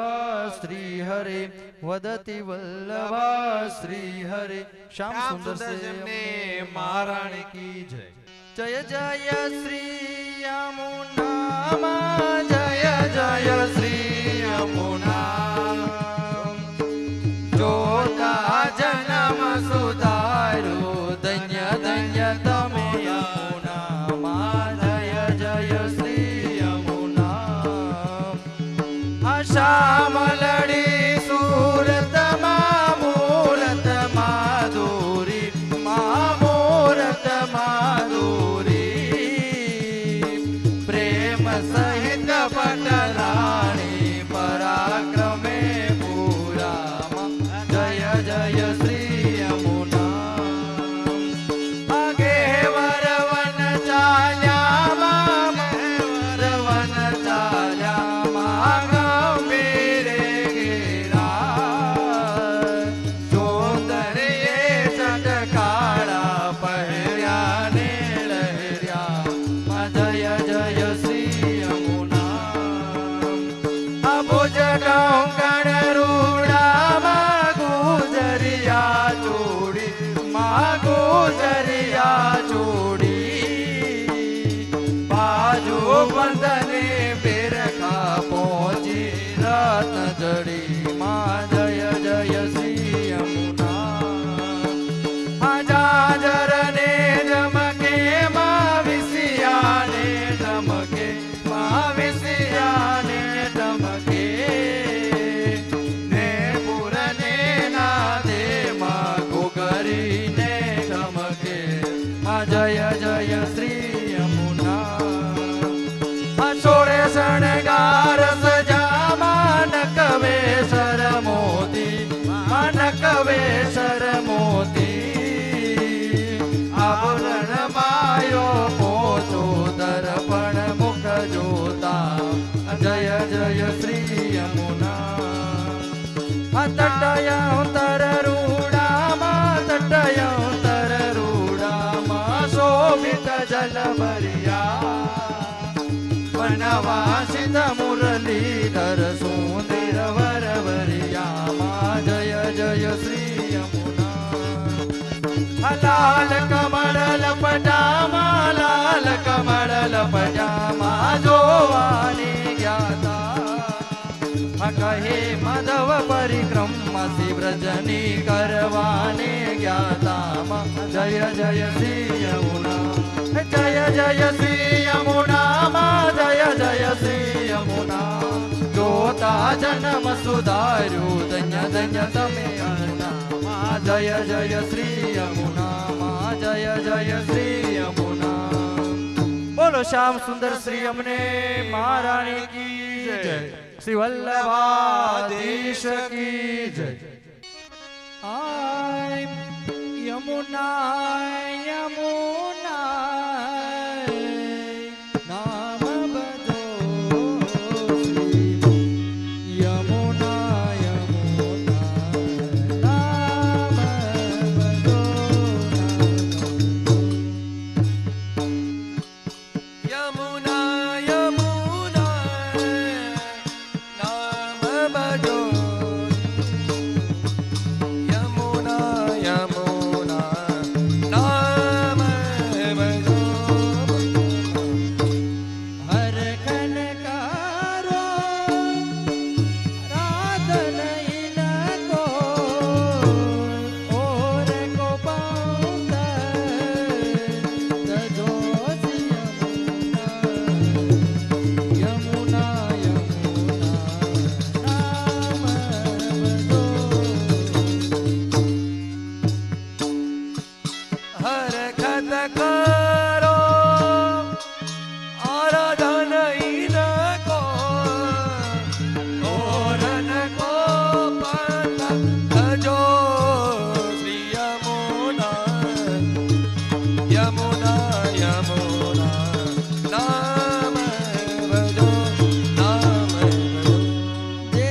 श्रीहरे वदति वल्लभ श्रीहरे श्याम सुंदर से महारानी की जय जय जय श्री यमुना जय जय श्री यमुना जोता जन्म सुधारो धन्य धन्य तमे यमुना जय जय श्री यमुना श्यामलड़ी सूरत मूरत माधुरी मूरत माधुरी प्रेम सहित पटराणी पराक्रमे पूरा जय जय श्री यमुना मागो जरिया चूड़ी बाजू बंधने बेरखा पहुंची रत्न जड़ी माँ जय जय श्री यमुना जाजर ने जमके माँ विसिया ने जमके माँ विसिया ने जमके ने पुरने ना दे माँ गोगरी ने जमके माँ जय जय श्री यमुना छोड़े शणगार सजा मान कवे सर मोती मान कवे सर मोती आवरण मायो पोचो दर्पण मुख जोता जय जय श्री यमुना तटयंतर रूढ़ा मा तटयंतर रूढ़ा मा शोभित जल भरिया वनवासित मुरलीधर सुंदर वर वरिया माँ जय जय श्री यमुना लाल कमल पजामा लाल कमल पजामा जोवानी ज्ञाता कहे माधव परिक्रमा शिव्रजनी करवाने ज्ञाता माँ जय जय श्री यमुना जय जय श्री यमुना माँ जय जय श्री यमुना जोता जन्म सुधारू धन्य धन्य तमे अन्ना माँ जय जय श्री यमुना माँ जय जय श्री यमुना बोलो श्याम सुंदर श्री यमुने महारानी की जय श्री वल्लभाधीश की जय आय यमुना यमुना नाम भजो श्री यमुना यमुना नाम भजो यमुना यमुना नाम भजो यमुना यमुना नाम भजो हर खन कारो राधन इनको और को पाऊं तजो यमुना यमुना नाम भजो हर खत करो आराधन इनको और को पत भजो श्री यमुना यमुना यमुना नाम भजो नाम भजो जे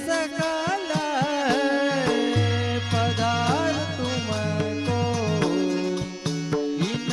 सकल पदार्थ तुमको इन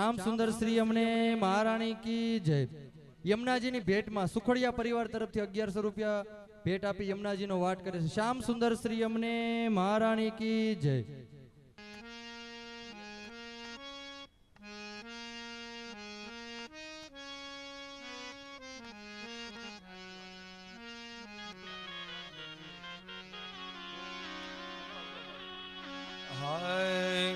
શ્યામ સુંદર શ્રી અમને મહારાણી કી જય. યમુનાજીની ભેટમાં સુખડિયા પરિવાર તરફથી 1100 રૂપિયા ભેટ આપી યમુનાજીનો વાટ કરે છે. શ્યામ સુંદર શ્રી અમને મહારાણી કી જય. હાય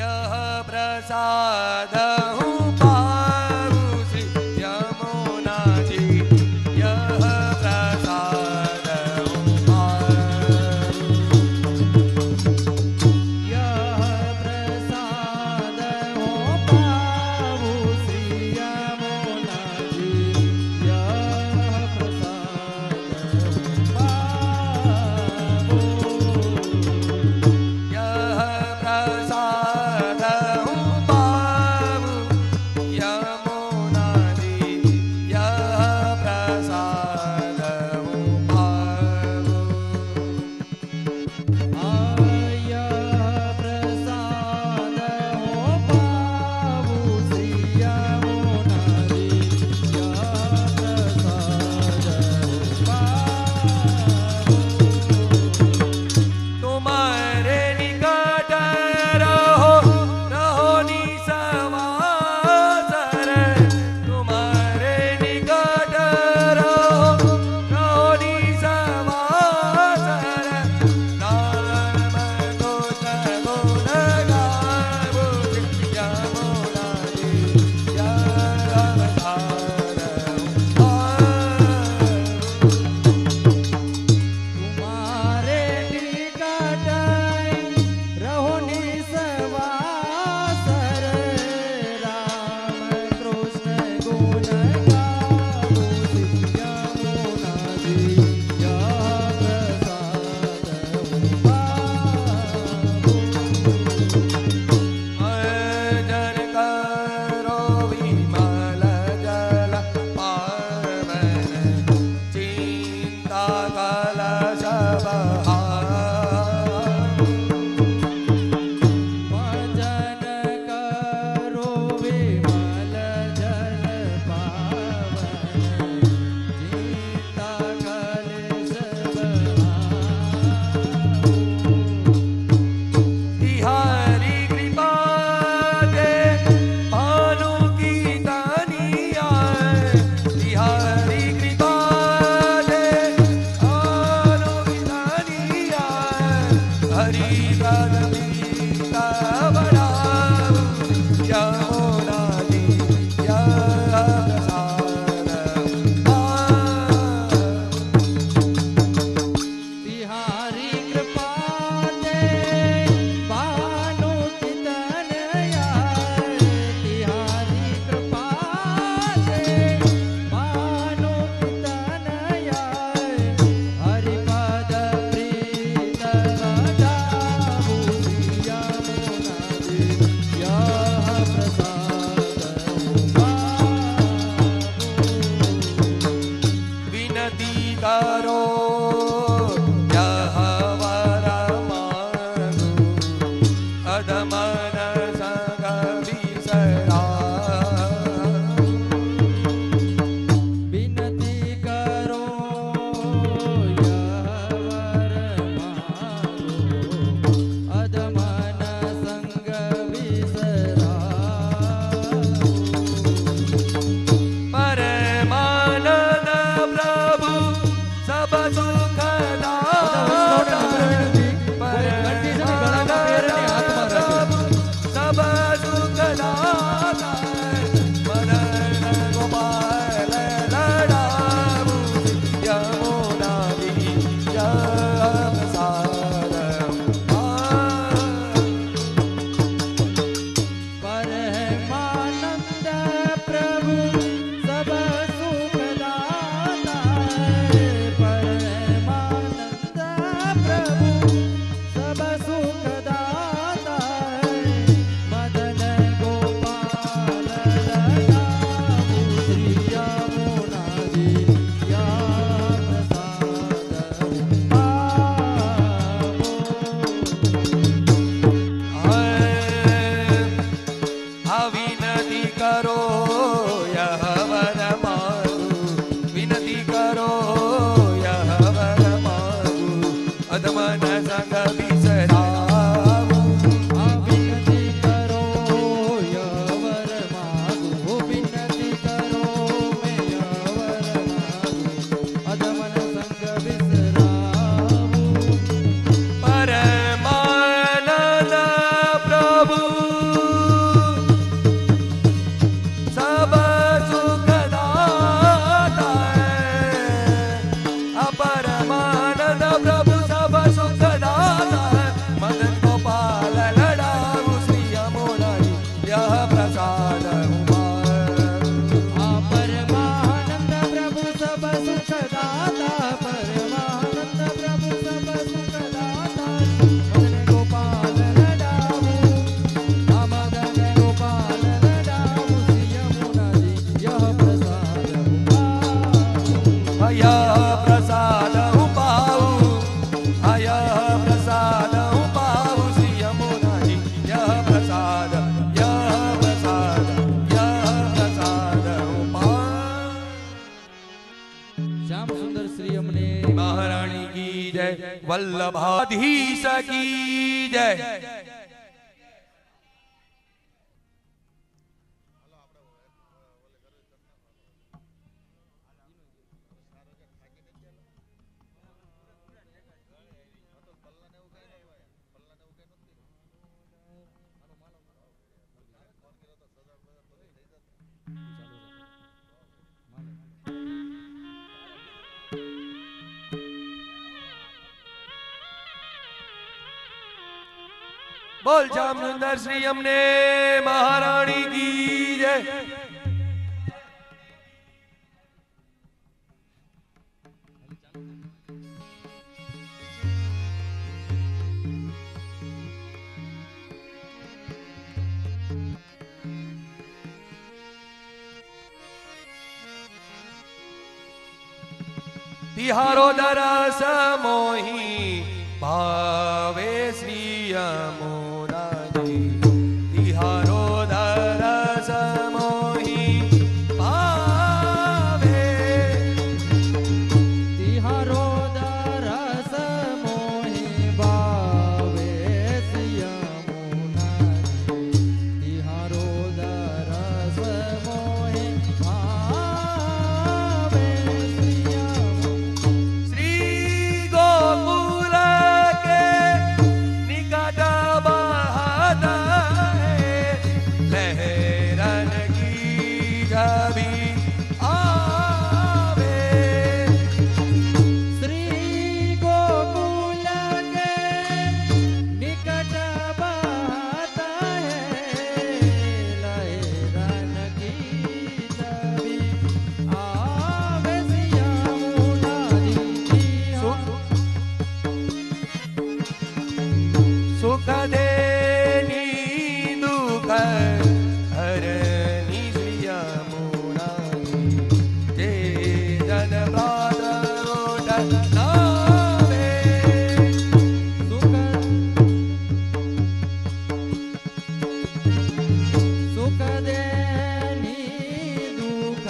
यह प्रसाद हूँ पाऊँ श्री यमुना जी यह प्रसाद हूँ यह प्रसाद हो पाऊँ श्री यमुना जी. यह प्रसाद हो पाऊँ. यह प्रसाद हूँ पाऊँ यमुना जी यह प्रसाद हूँ पाऊँ आया प्रसाद हो पाऊँ श्री यमुना जी. यह प्रसाद हो पाऊँ. तुम्हारे निकट रहो रहो निसवासर तुम्हारे निकट रहो रहो निसवासर नाम तो गुण गावो यमुना जी यह अवतार तुम्हारे निकट रहो निसवासर राम कृष्ण गुण गावो श्री यमुना जी. यह प्रसाद हो पाऊँ. अर्जन करो विमल जल पावन चिंता कलश भजन करो विमल जल पावन चिंता कलेश बिहारी कृपा दे भानु की दानिया बिहारी कृपा दे भानु की दानिया हरि गीता बढ़ाओ यमुना जी यह प्रसाद बिहारी कृपा दे भानु की तनया. बिहारी कृपा दे भानु की तनया. हरिपद प्रीत बजाऊ श्री यमुना जी. यह प्रसाद हो पाऊँ. विनती करो यह वर मांगो अधमन संग विसरा विनती करो यह वर मांगो अधमन संग विसरा. परमानंद प्रभु सब सुख सब सुख दाता मनन गोपाल लड़ाऊ यमुना जी यह प्रसाद परमानंद प्रभु सब सुख दाता. परमानंद સુંદર શ્રી અમને महारानी की जय, वल्लभाधीश की जय। बोल श्याम सुंदर श्री अमने महारानी की जय। तिहारो दरस मोही भावे श्री अमोराजी। तिहारो दरस मोही भावे, तिहारो दरस मोहि भावे सिया मुनारी। तिहारो दरस मोहि भावे सिया श्री गोकुल के निकट बहता है लहरन की छवि आवे। श्री गोकुल के निकट बहता है लहरन की छवि आवे सिया मुनारी। सुख देनी दुख हरनी श्री अमोरानी। जे जन प्रातरोट नावे, सुख देनी दुख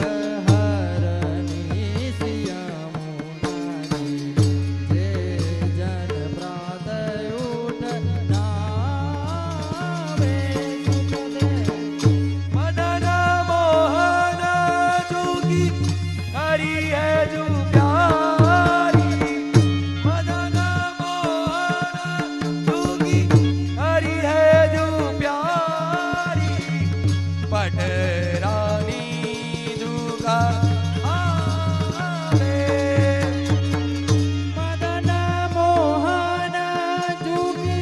हरनी सिया मुनारी। जे जन प्रात उठ नावे सुख देनी। मदन मोहन जोगी हरि है जो प्यारी। मदन मोहन जोगी हरि है जो प्यारी। पटरानी जुगा आवे। मदन मोहन जुगी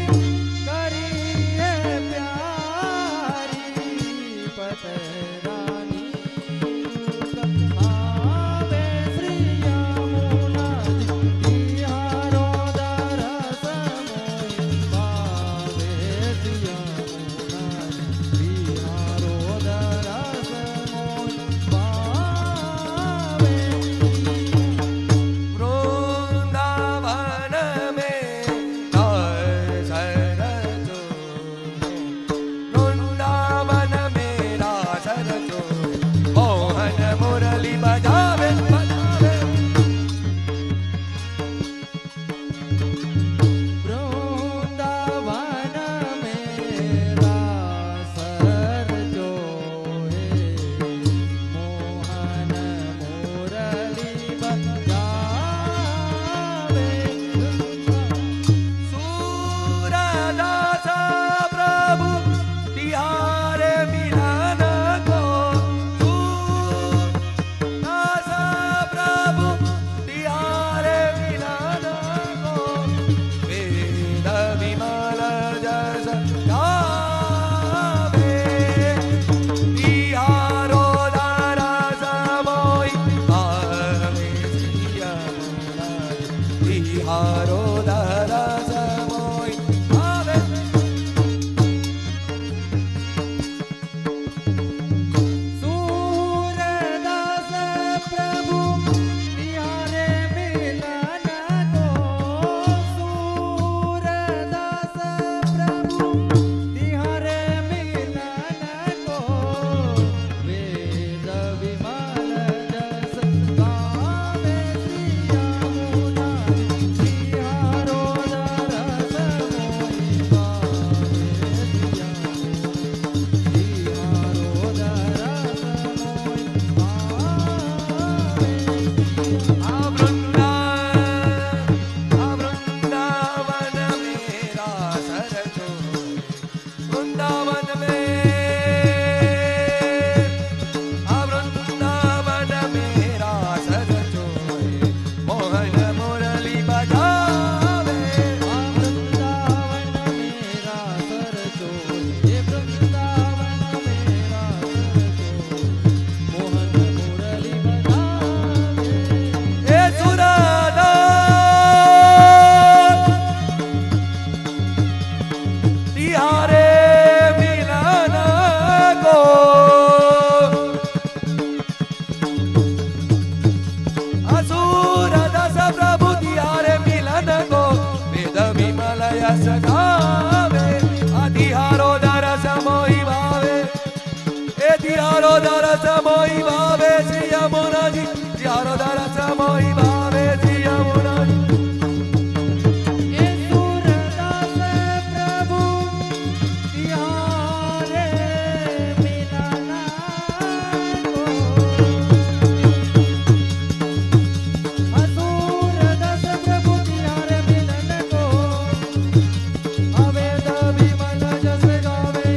करिए प्यारी। पतरानी आवे श्री यमुनाजी। तिहारो दरस मोहि भावे श्री यमुनाजी। तिहारो दरस मोहि भावे। वृंदावन में रासर जो, वृंदावन में रासर जो, मोहन मुरली बजावे बजावे। वृंदावन में रासर जो है मोहन मुरली बजावे। सूरदास प्रभु तिहारे मिलन को। सूरदास प्रभु तिहारे मिलन को। वेद विमल जस गावे। तिहारो दरस मोहि भावे श्री अमोरानी। तिहारो दरस मोहि भावे। सूरदास प्रभु तिहारे मिलन को। सूरदास प्रभु तिहारे मिलन को। वेद विमल जस गावे सिया રસ ગાવે આધિહારો દરસ મોહી ભાવે એ ધિહારો દરસ મોહી ભાવે શ્રી યમુનાજી ધિહારો દરસ મોહી ભાવે શ્રી યમુનાજી એ સુરદાસ પ્રભુ તિહારે મિલના કો અસુરદાસ પ્રભુ તિહારે મિલન કો હવે તો વિમલ જસ ગાવે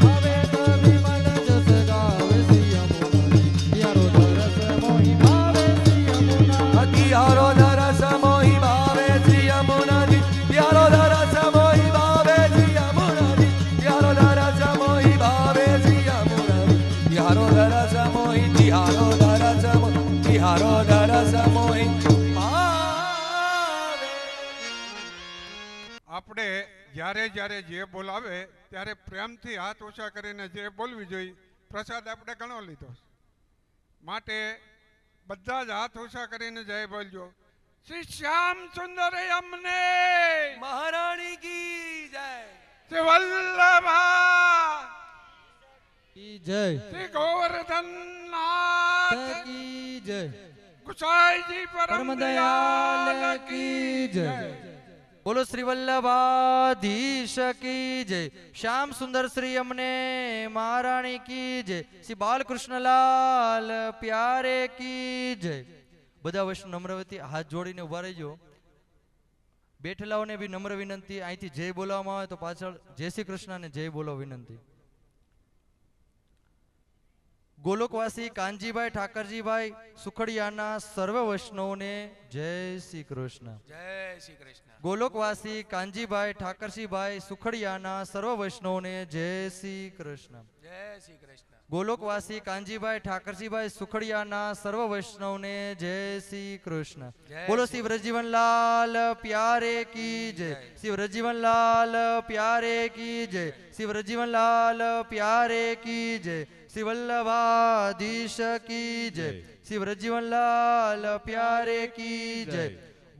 હવે તો વિમલ જસ ગાવે શ્રી યમુના તિહારો દરસ મોહી ભાવે શ્રી યમુના ધિહારો દરસ મોહી ભાવે શ્રી યમુનાજી ધિહારો દરસ મોહી ભાવે શ્રી યમુનાજી ધિહારો દરસ મોહી ભાવે શ્રી યમુનાજી ધિહારો દરસ મોહી ધિહારો દરસ મોહી ધિહારો દરસ મોહી ભાવે આપણે જ્યારે જ્યારે જે બોલાવે ત્યારે પ્રેમથી હાથ ઓછા કરીને જે બોલવી જોઈએ. પ્રસાદ આપણે ઘણો લીધો છે. માટે બધા જ હાથ ઓછા કરીને જય બોલજો. શ્રી શ્યામ સુંદર અમને મહારાણી કી જય શ્રી વલ્લભા કી જય શ્રી ગોવર્ધન નાથ કી જય ગુસાઈજી પરમ પરમ દયાલ કી જય બોલો શ્રી વલ્લભાધીશ કી જય શ્યામ સુંદર શ્રી અમને મહારાણી કી જય શ્રી બાલકૃષ્ણલાલ પ્યારે કી જય. બધા વૈષ્ણવ નમ્રવતી હાથ જોડીને ઉભા રહેજો. બેઠેલાઓને બી નમ્ર વિનંતી, અહીંથી જય બોલવામાં આવે તો પાછળ જય શ્રી કૃષ્ણને જય બોલો વિનંતી. ગોલોકવાસી કાનજીભાઈ ઠાકરજીભાઈ સુખડિયાના સર્વ વૈષ્ણવને જય શ્રી કૃષ્ણ. જય શ્રી કૃષ્ણ ગોલોકવાસી કાનજીભાઈ ઠાકરજીભાઈ સુખડિયાના સર્વ વૈષ્ણવને જય શ્રી કૃષ્ણ. જય શ્રી કૃષ્ણ ગોલોકવાસી કાનજીભાઈ ઠાકરજીભાઈ સુખડિયાના સર્વ વૈષ્ણવને જય શ્રી કૃષ્ણ. બોલો શ્રી વ્રજજીવનલાલ પ્યારે કી જય શ્રી વ્રજજીવનલાલ પ્યારે કી જય શ્રી વ્રજજીવનલાલ પ્યારે કી જય શ્રી વલ્લભાધીશ કી જય શ્રી વ્રજજીવનલાલ પ્યારે કી જય.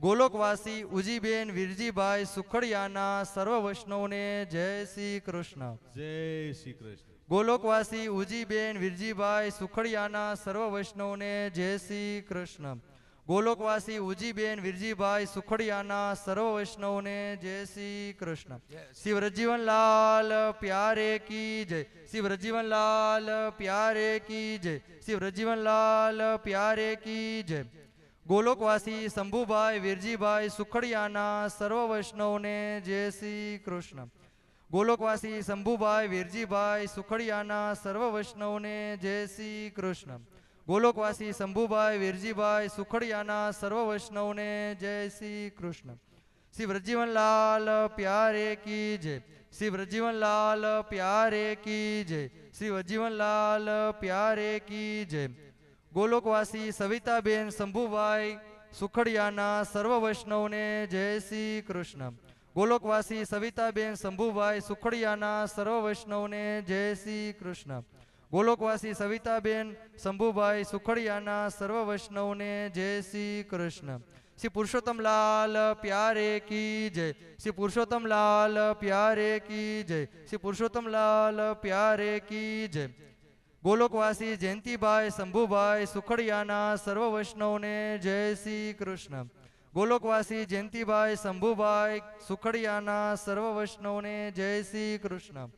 ગોલોકવાસી ઉજીબેન વીરજીભાઈ સુખડિયાના સર્વ વૈષ્ણવને જય શ્રી કૃષ્ણ. જય શ્રી કૃષ્ણ. ગોલોકવાસી ઉજીબેન વીરજીભાઈ સુખડિયાના સર્વ વૈષ્ણવને જય શ્રી કૃષ્ણ. ગોલોકવાસી ઉજીબેન વીરજીભાઈ સુખડિયાના સર્વ વૈષ્ણવને જય શ્રી કૃષ્ણ. શ્રી વ્રજજીવનલાલ પ્યારે કી જય શ્રી વ્રજજીવનલાલ પ્યારે કી જય શ્રી વ્રજજીવનલાલ પ્યારે કી જય. ગોલોકવાસી શંભુભાઈ વીરજીભાઈ સુખડિયાના સર્વ વૈષ્ણવને જય શ્રી કૃષ્ણ. ગોલોકવાસી શંભુભાઈ વીરજીભાઈ સુખડિયાના સર્વ વૈષ્ણવને જય શ્રી કૃષ્ણ. ગોલોકવાસી શંભુભાઈ વીરજીભાઈ સુખડિયાના સર્વ વૈષ્ણવને જય શ્રી કૃષ્ણ. શ્રી વ્રજજીવનલાલ પ્યારે કી જય શ્રી વ્રજજીવનલાલ પ્યારે કી જય શ્રી વ્રજજીવનલાલ પ્યારે કી જય. ગોલોકવાસી સવિતાબેન શંભુભાઈ સુખડિયાના સર્વ વૈષ્ણવને જય શ્રી કૃષ્ણ. ગોલોકવાસી સવિતાબેન શંભુભાઈ સુખડિયાના સર્વ વૈષ્ણવને જય શ્રી કૃષ્ણ. ગોલોકવાસી સવિતાબેન શંભુભાઈ સુખડિયાના સર્વ વૈષ્ણવને જય શ્રી કૃષ્ણ. શ્રી પુરુષોત્તમલાલ પ્યારે કી જય શ્રી પુરુષોત્તમલાલ પ્યારે કી જય શ્રી પુરુષોત્તમલાલ પ્યારે કી જય. ગોલોકવાસી જયંતિભાઈ શંભુભાઈ સુખડિયાના સર્વ વૈષ્ણવને જય શ્રી કૃષ્ણ. ગોલોકવાસી જયંતિભાઈ શંભુભાઈ સુખડિયાના સર્વ વૈષ્ણવને જય શ્રી કૃષ્ણ.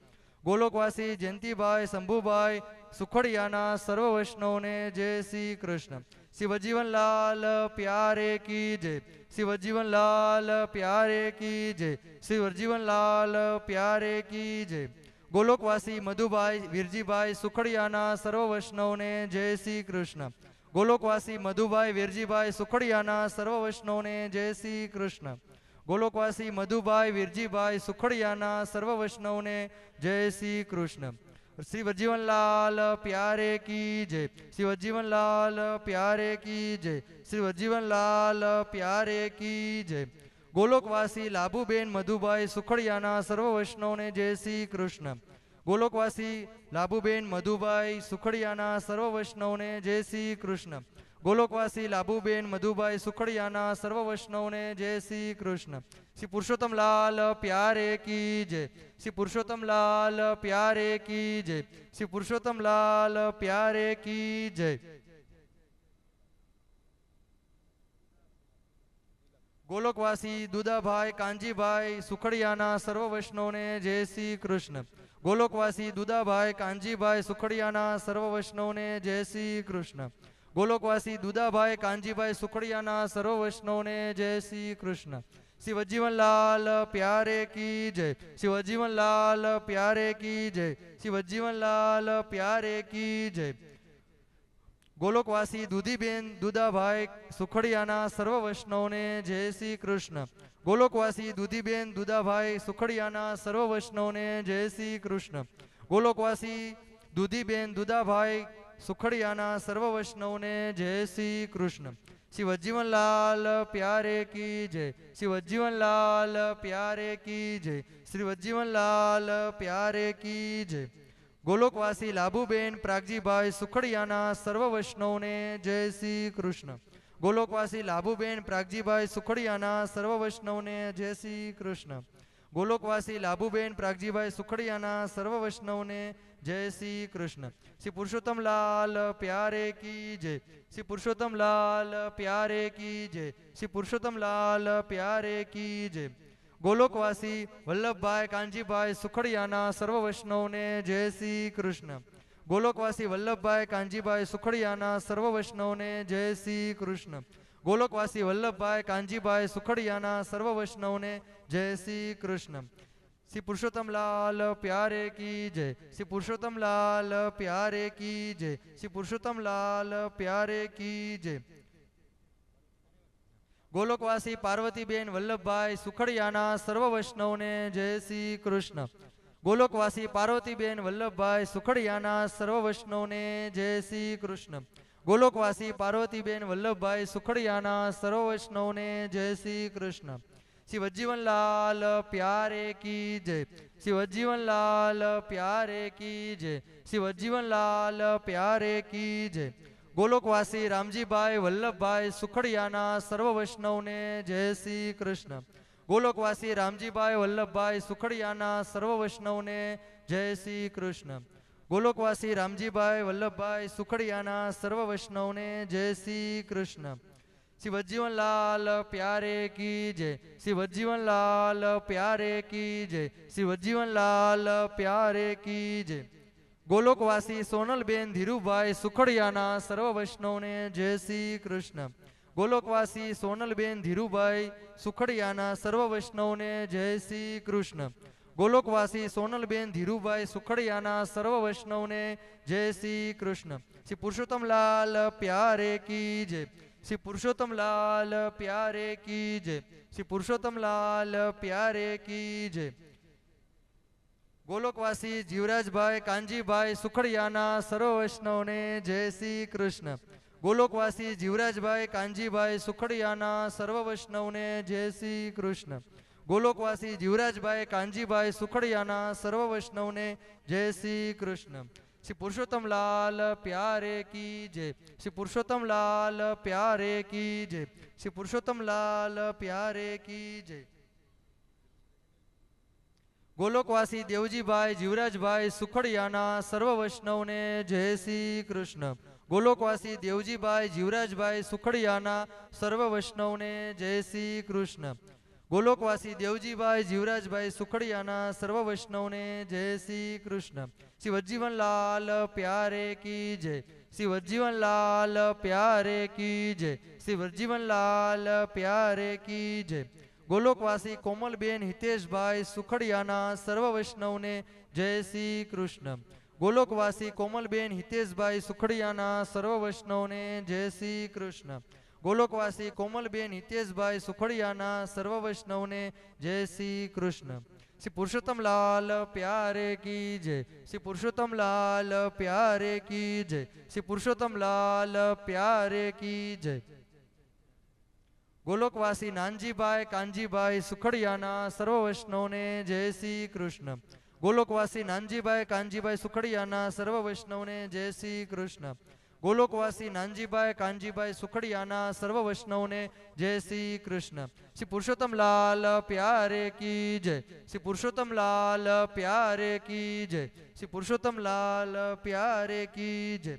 ગોલોકવાસી જયંતિભાઈ શંભુભાઈ સુખડિયાના સર્વ વૈષ્ણવને જય શ્રી કૃષ્ણ. શ્રી વજીવનલાલ પ્યારે કી જય શ્રી વજીવનલાલ પ્યારે કી જય શ્રી વજીવનલાલ પ્યારે કી જય. ગોલોકવાસી મધુભાઈ વીરજીભાઈ સુખડિયાના સર્વ વૈષ્ણવને જય શ્રી કૃષ્ણ. ગોલોકવાસી મધુભાઈ વીરજીભાઈ સુખડિયાના સર્વ વૈષ્ણવને જય શ્રી કૃષ્ણ. ગોલોકવાસી મધુભાઈ વીરજીભાઈ સુખડિયાના સર્વ વૈષ્ણવને જય શ્રી કૃષ્ણ. શ્રી વજીવનલાલ પ્યારે કી જય શ્રી વજીવનલાલ પ્યારે કી જય શ્રી વજીવનલાલ પ્યારે કી જય. ગોલોકવાસી લાભુબેન મધુભાઈ સુખડિયાના સર્વ વૈષ્ણવને જય શ્રી કૃષ્ણ. ગોલોકવાસી લાભુબેન મધુભાઈ સુખડિયાના સર્વ વૈષ્ણવને જય શ્રી કૃષ્ણ. ગોલોકવાસી લાભુબેન મધુભાઈ સુખડિયાના સર્વ વૈષ્ણવને જય શ્રી કૃષ્ણ. શ્રી પુરુષોત્તમ લાલ પ્યારે કી જય. શ્રી પુરુષોત્તમ લાલ પ્યારે કી જય. શ્રી પુરુષોત્તમ લાલ પ્યારે કી જય. ગોલોકવાસી દુદાભાઈ કાંજીભાઈ સુખડિયાના સર્વ વૈષ્ણવને જય શ્રી કૃષ્ણ. ગોલોકવાસી દુદાભાઈ કાંજીભાઈ સુખડિયાના સર્વ વૈષ્ણવને જય શ્રી કૃષ્ણ. ગોલોકવાસી દુદાભાઈ કાંજીભાઈ સુખડિયાના સર્વ વૈષ્ણવને જય શ્રી કૃષ્ણ. શ્રી વજીવનલાલ પ્યારે કી જય. શ્રી વજીવનલાલ પ્યારે કી જય. શ્રી વજીવનલાલ પ્યારે કી જય. ગોલોકવાસી દુધીબેન દુદાભાઈ સુખડિયાના સર્વ વૈષ્ણવને જય શ્રી કૃષ્ણ. ગોલોકવાસી દુધીબેન દુદાભાઈ સુખડિયાના સર્વ વૈષ્ણવને જય શ્રી કૃષ્ણ. ગોલોકવાસી દુધીબેન દુદાભાઈ સુખડિયાના સર્વ વૈષ્ણવને જય શ્રી કૃષ્ણ. શ્રી વજીવનલાલ પ્યારે કી જય. શ્રી વજીવનલાલ પ્યારે કી જય. શ્રી વજીવનલાલ પ્યારે કી જય. ગોલોકવાસી લાભુબેન પ્રાગજીભાઈ સુખડિયાના સર્વ વૈષ્ણવને જય શ્રી કૃષ્ણ. ગોલોકવાસી લાભુબેન પ્રાગજીભાઈ સુખડિયાના સર્વ વૈષ્ણવને જય શ્રી કૃષ્ણ. ગોલોકવાસી લાભુબેન પ્રાગજીભાઈ સુખડિયાના સર્વ વૈષ્ણવને જય શ્રી કૃષ્ણ. શ્રી પુરુષોત્તમ લાલ પ્યારે કી જય. શ્રી પુરુષોત્તમ લાલ પ્યારે કી જય. શ્રી પુરુષોત્તમ લાલ પ્યારે કી જય. ગોલોકવાસી વલ્લભભાઈ કાંજીભાઈ સુખડિયાના સર્વ વૈષ્ણવને જય શ્રી કૃષ્ણ. ગોલોકવાસી વલ્લભભાઈ કાંજીભાઈ સુખડિયાના સર્વ વૈષ્ણવને જય શ્રી કૃષ્ણ. ગોલોકવાસી વલ્લભભાઈ કાંજીભાઈ સુખડિયાના સર્વ વૈષ્ણવને જય શ્રી કૃષ્ણ. શ્રી પુરુષોત્તમ લાલ પ્યારે કી જય. શ્રી પુરુષોત્તમ લાલ પ્યારે કી જય. શ્રી પુરુષોત્તમ લાલ પ્યારે કી જય. ગોલોકવાસી પાર્વતીબેન વલ્લભભાઈ સુખડિયાના સર્વ વૈષ્ણવને જય શ્રી કૃષ્ણ. ગોલોકવાસી પાર્વતીબેન વલ્લભભાઈ સુખડિયાના સર્વ વૈષ્ણવને જય શ્રી કૃષ્ણ. ગોલોકવાસી પાર્વતીબેન વલ્લભભાઈ સુખડિયાના સર્વ વૈષ્ણવને જય શ્રી કૃષ્ણ. શ્રી વજીવનલાલ પ્યારે કી જય. શ્રી વજીવનલાલ પ્યારે કી જય. શ્રી વજીવનલાલ પ્યારે કી જય. ગોલોકવાસી રામજીભાઈ વલ્લભભાઈ સુખડિયાના સર્વ વૈષ્ણવને જય શ્રી કૃષ્ણ. ગોલોકવાસી રામજીભાઈ વલ્લભભાઈ સુખડિયાના સર્વ વૈષ્ણવને જય શ્રી કૃષ્ણ. ગોલોકવાસી રામજીભાઈ વલ્લભભાઈ સુખડિયાના સર્વ વૈષ્ણવને જય શ્રી કૃષ્ણ. શ્રી વજીવનલાલ પ્યારે કી જય. શ્રી વજીવનલાલ પ્યારે કી જય. શ્રી વજીવનલાલ પ્યારે કી જય. ગોલોકવાસી સોનલબેન ધીરુભાઈ સુખડિયાના સર્વ વૈષ્ણવને જય શ્રી કૃષ્ણ. ગોલોકવાસી સોનલબેન ધીરુભાઈ સુખડિયાના સર્વ વૈષ્ણવને જય શ્રી કૃષ્ણ. ગોલોકવાસી સોનલબેન ધીરુભાઈ સુખડિયાના સર્વ વૈષ્ણવને જય શ્રી કૃષ્ણ. શ્રી પુરુષોત્તમ લાલ પ્યારે કી જય. શ્રી પુરુષોત્તમ લાલ પ્યારે કી જય. શ્રી પુરુષોત્તમ લાલ પ્યારે કી જય. ગોલોકવાસી જીવરાજભાઈ કાંજીભાઈ સુખડિયાના સર્વ વૈષ્ણવને જય શ્રી કૃષ્ણ. ગોલોકવાસી જીવરાજભાઈ કાંજીભાઈ સુખડિયાના સર્વ વૈષ્ણવને જય શ્રી કૃષ્ણ. ગોલોકવાસી જીવરાજભાઈ કાંજીભાઈ સુખડિયાના સર્વ વૈષ્ણવને જય શ્રી કૃષ્ણ. શ્રી પુરુષોત્તમ લાલ પ્યારે કી જય. શ્રી પુરુષોત્તમ લાલ પ્યારે કી જય. શ્રી પુરુષોત્તમ લાલ પ્યારે કી જય. ગોલોકવાસી દેવજીભાઈ જીવરાજભાઈ સુખડિયાના સર્વ વૈષ્ણવને જય શ્રી કૃષ્ણ. ગોલોકવાસી દેવજીભાઈ જીવરાજભાઈ સુખડિયાના સર્વ વૈષ્ણવને જય શ્રી કૃષ્ણ. ગોલોકવાસી દેવજીભાઈ જીવરાજભાઈ સુખડિયાના સર્વ વૈષ્ણવને જય શ્રી કૃષ્ણ. શ્રી વજીવનલાલ પ્યારે કી જય. શ્રી વજીવનલાલ પ્યારે કી જય. શ્રી વજીવનલાલ પ્યારે કી જય. ગોલોકવાસી કોમલબેન હિતેશભાઈ સુખડિયાના સર્વ વૈષ્ણવને જય શ્રી કૃષ્ણ. ગોલોકવાસી કોમલબેન હિતેશભાઈ સુખડિયાના સર્વ વૈષ્ણવને જય શ્રી કૃષ્ણ. ગોલોકવાસી કોમલબેન હિતેશભાઈ સુખડિયાના સર્વ વૈષ્ણવને જય શ્રી કૃષ્ણ. શ્રી પુરુષોત્તમ લાલ પ્યારે કી જય. શ્રી પુરુષોત્તમ લાલ પ્યારે કી જય. શ્રી પુરુષોત્તમ લાલ પ્યારે કી જય. ગોલોકવાસી નાનજીભાઈ કાનજીભાઈ સુખડિયાના સર્વ વૈષ્ણવને જય શ્રી કૃષ્ણ. ગોલોકવાસી નાનજીભાઈ કાનજીભાઈ સુખડિયાના સર્વ વૈષ્ણવને જય શ્રી કૃષ્ણ. ગોલોકવાસી નાનજીભાઈ કાનજીભાઈ સુખડિયાના સર્વ વૈષ્ણવને જય શ્રી કૃષ્ણ. શ્રી પુરુષોત્તમ લાલ પ્યારે કી જય. શ્રી પુરુષોત્તમ લાલ પ્યારે કી જય. શ્રી પુરુષોત્તમ લાલ પ્યારે કી જય.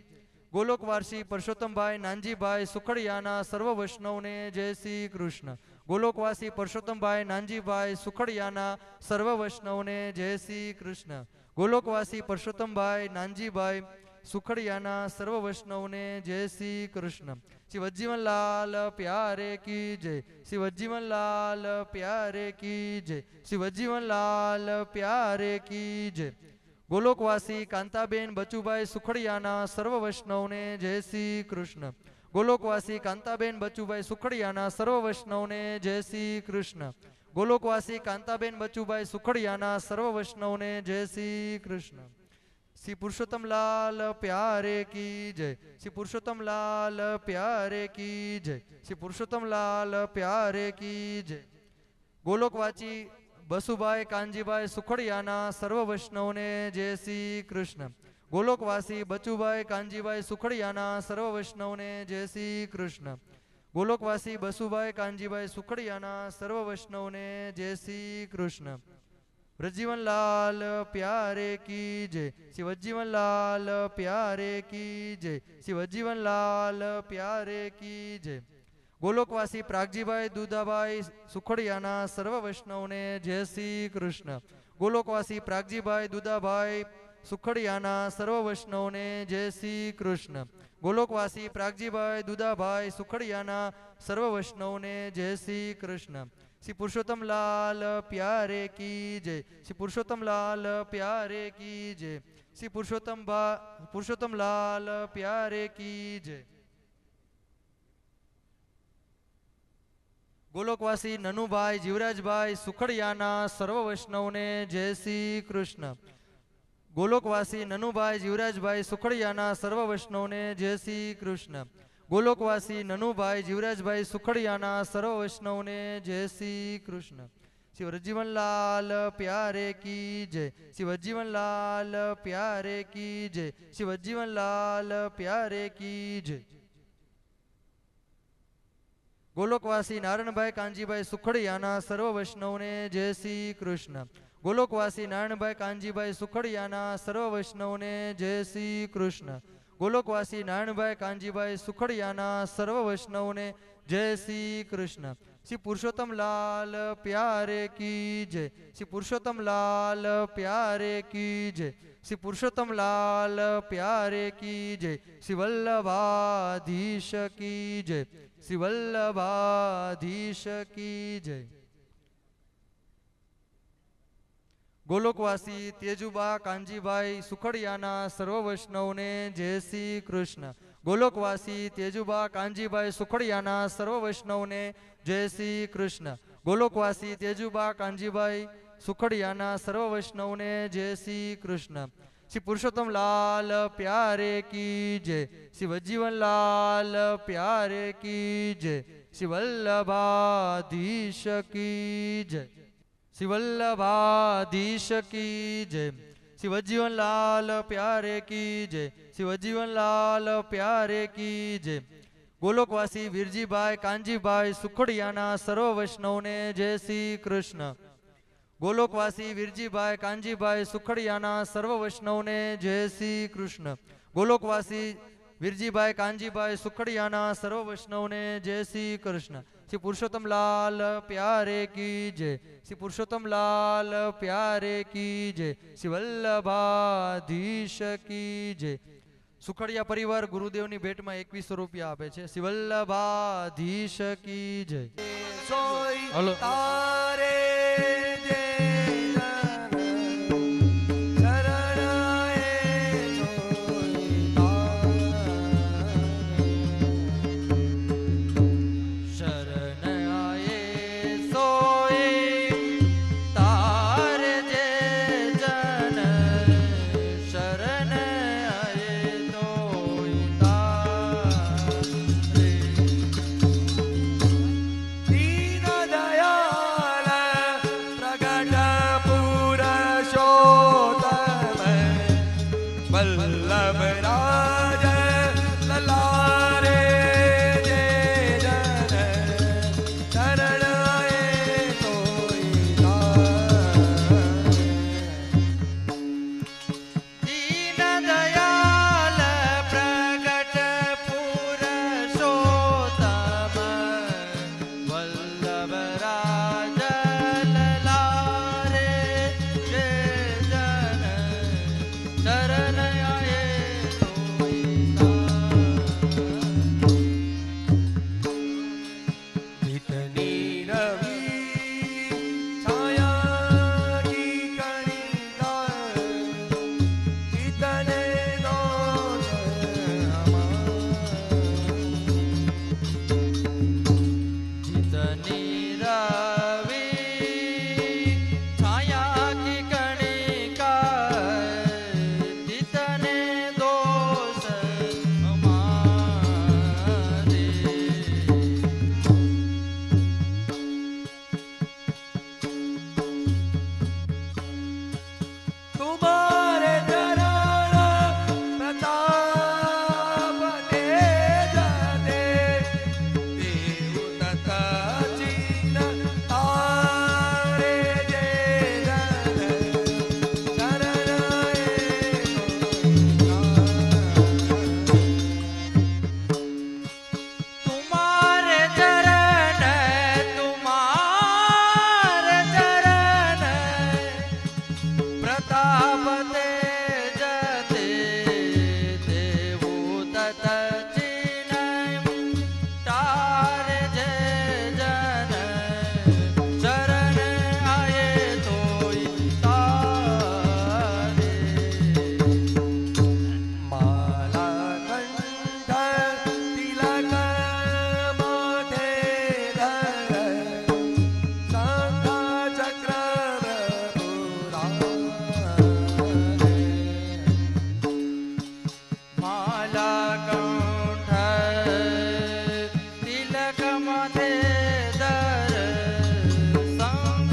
ગોલોકવાસી પરસોત્તમભાઈ નાનજીભાઈ સુખડિયાના સર્વ વૈષ્ણવને જય શ્રી કૃષ્ણ. ગોલોકવાસી પરસોત્તમભાઈ નાનજીભાઈ સુખડિયાના સર્વ વૈષ્ણવને જય શ્રી કૃષ્ણ. ગોલોકવાસી પરસોત્તમભાઈ નાનજીભાઈ સુખડિયાના સર્વ વૈષ્ણવને જય શ્રી કૃષ્ણ. શ્રી વજીવનલાલ પ્યારે કી જય. શ્રી વજીવનલાલ પ્યારે કી જય. શ્રી વજીવનલાલ પ્યારે કી જય. ગોલોકવાસી કાંતાબેન બચુભાઈ સુખડિયાના સર્વ વૈષ્ણવને જય શ્રી કૃષ્ણ. ગોલોકવાસી કાંતાબેન બચુભાઈ સુખડિયાના સર્વ વૈષ્ણવને જય શ્રી કૃષ્ણ. ગોલોકવાસી કાંતાબેન બચુભાઈ સુખડિયાના સર્વ વૈષ્ણવને જય શ્રી કૃષ્ણ. શ્રી પુરુષોત્તમ લાલ પ્યારે કી જય. શ્રી પુરુષોત્તમ લાલ પ્યારે કી જય. શ્રી પુરુષોત્તમ લાલ પ્યારે કી જય. ગોલોકવાસી બસુભાઈ કાનજીભાઈ સુખડિયાના સર્વ વૈષ્ણવને જય શ્રી કૃષ્ણ. ગોલોકવાસી બચુભાઈ કાનજીભાઈ સુખડિયાના સર્વ વૈષ્ણવને જય શ્રી કૃષ્ણ. ગોલોકવાસી બસુભાઈ કાનજીભાઈ સુખડિયાના સર્વ વૈષ્ણવને જય શ્રી કૃષ્ણ. વ્રજીવનલાલ પ્યારે કી જય. શ્રી વજીવનલાલ પ્યારે કી જય. શ્રી વજીવનલાલ પ્યારે કી જય. ગોલોકવાસી પ્રાગજીભાઈ દુદાભાઈ સુખડિયાના સર્વ વૈષ્ણવને જય શ્રી કૃષ્ણ. ગોલોકવાસી પ્રાગજીભાઈ દુદાભાઈ સુખડિયાના સર્વ વૈષ્ણવને જય શ્રી કૃષ્ણ. ગોલોકવાસી પ્રાગજીભાઈ દુદાભાઈ સુખડિયાના સર્વ વૈષ્ણવને જય શ્રી કૃષ્ણ. શ્રી પુરુષોત્તમ લાલ પ્યારે કી જય. શ્રી પુરુષોત્તમ લાલ પ્યારે કી જય. શ્રી પુરુષોત્તમ લાલ પ્યારે કી જય. ગોલોકવાસી નનુભાઈ જીવરાજભાઈ સુખડિયાના સર્વ વૈષ્ણવને જય શ્રી કૃષ્ણ. ગોલોકવાસી નનુભાઈ જીવરાજભાઈ સુખડિયાના સર્વ વૈષ્ણવને જય શ્રી કૃષ્ણ. ગોલોકવાસી નનુભાઈ જીવરાજભાઈ સુખડિયાના સર્વ વૈષ્ણવને જય શ્રી કૃષ્ણ. શ્રી વજીવનલાલ પ્યારે કી જય. શ્રી વજીવનલાલ પ્યારે કી જય. શ્રી વજીવનલાલ પ્યારે કી જય. ગોલોકવાસી નારાયણભાઈ કાનજીભાઈ સુખડિયાના સર્વ વૈષ્ણવને જય શ્રી કૃષ્ણ. ગોલોકવાસી નારાયણભાઈ કાનજીભાઈ સુખડિયાના સર્વ વૈષ્ણવને જય શ્રી કૃષ્ણ. ગોલોકવાસી નારાયણભાઈ કાનજીભાઈ સુખડિયાના સર્વ વૈષ્ણવને જય શ્રી કૃષ્ણ. શ્રી પુરુષોત્તમ લાલ પ્યારે કી જય. શ્રી પુરુષોત્તમ લાલ પ્યારે કી જય. શ્રી પુરુષોત્તમ લાલ પ્યારે કી જય. શ્રી વલ્લભાધીશ કી જય. શ્રી વલ્લભાધીશ કી જય. ગોલોકવાસી તેજુબા કાનજીભાઈ સુખડિયાના સર્વ વૈષ્ણવને જય શ્રી કૃષ્ણ. ગોલોકવાસી તેજુબા કાનજીભાઈ સુખડિયાના સર્વ વૈષ્ણવને જય શ્રી કૃષ્ણ. ગોલોકવાસી તેજુબા કાનજીભાઈ સુખડિયાના સર્વ વૈષ્ણવને જય શ્રી કૃષ્ણ. શ્રી પુરુષોત્તમ લાલ પ્યારે કી જય. શ્રી વજીવનલાલ પ્યારે કી જય. શ્રી વલ્લભાધીશ કી જય. શ્રી વલ્લભાધીશ કી જય. શ્રી વજીવનલાલ પ્યારે કી જય. શ્રી વજીવનલાલ પ્યારે કી જય. ગોલોકવાસી વીરજીભાઈ કાનજીભાઈ સુખડિયાના સર્વ વૈષ્ણવને જય શ્રી કૃષ્ણ. ગોલોકવાસી વીરજીભાઈ કાનજીભાઈ સુખડિયાના સર્વ વૈષ્ણવને જય શ્રી કૃષ્ણ. ગોલોકવાસી વીરજીભાઈ કાનજીભાઈ સુખડિયાના સર્વ વૈષ્ણવને જય શ્રી કૃષ્ણ. શ્રી પુરુષોત્તમ લાલ પ્યારે કી જય. શ્રી પુરુષોત્તમ લાલ પ્યારે કી જય. શ્રી વલ્લભાધીશ કી જય. સુખડિયા પરિવાર ગુરુદેવની ભેટમાં 2100 રૂપિયા આપે છે. શ્રી વલ્લભાધીશ કી જય. સોઈ હલો. તારે જય દીન દયાલ वल्लभराज ललारे जे जन शरण आए जितनी रवि छाया की कणिका जितने दोष जितनी रवि छाया की कणिका जितने दोष हमारे तुम्हारे चरण प्रताप तेज दे देव तथा चिन्ह तारे जे जन शरण आए तुम्हारे चरण प्रताप तेज ते देवो तत चिन्ह तारे जय जन शरण आए तोई तारे माला कंठ तिलक माथे धर शंख चक्र माला कंठ तिलक माथे धर शंख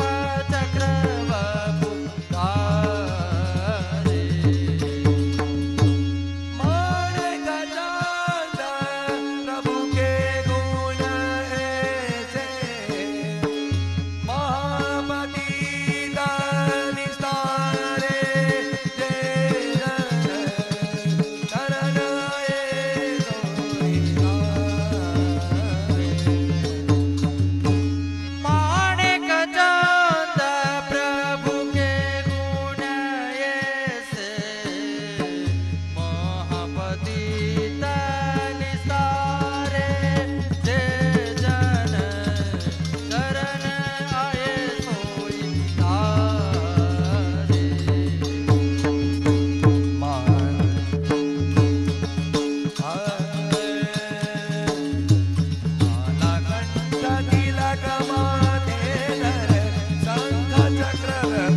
चक्र वपुधारे माणिक चांद प्रभु के गुण ऐसे महापति निस्तारे जे जन शरण आए सोई माणिक चांद प्रभु के गुण ऐसे महापति निस्तारे जे जन शरण आए सोई तारे माला कंठ तिलक माथे धर शंख चक्र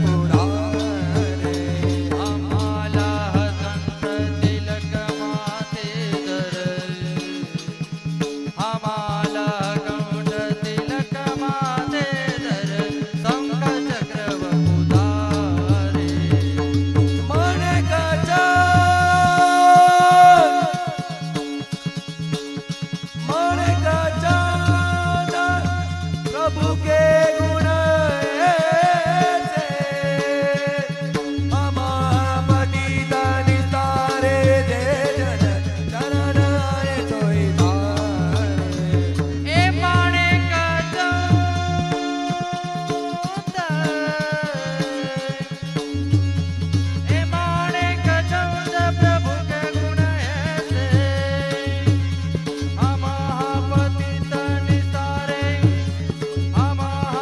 पुरारे माला कंठ तिलक माथे धर माला कंठ तिलक माथे धर शंख चक्र वपुधारे माणिक चांद प्रभु के गुण ऐसे महापति निस्तारे जे जन शरण आए सोई तारे ए माणिक चांद ए माणिक चांद प्रभु के गुण ऐसे महापति निस्तारे महापति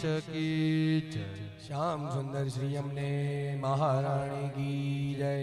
કી જય. શ્યામ સુંદર શ્રી અમને મહારાણી કી જય.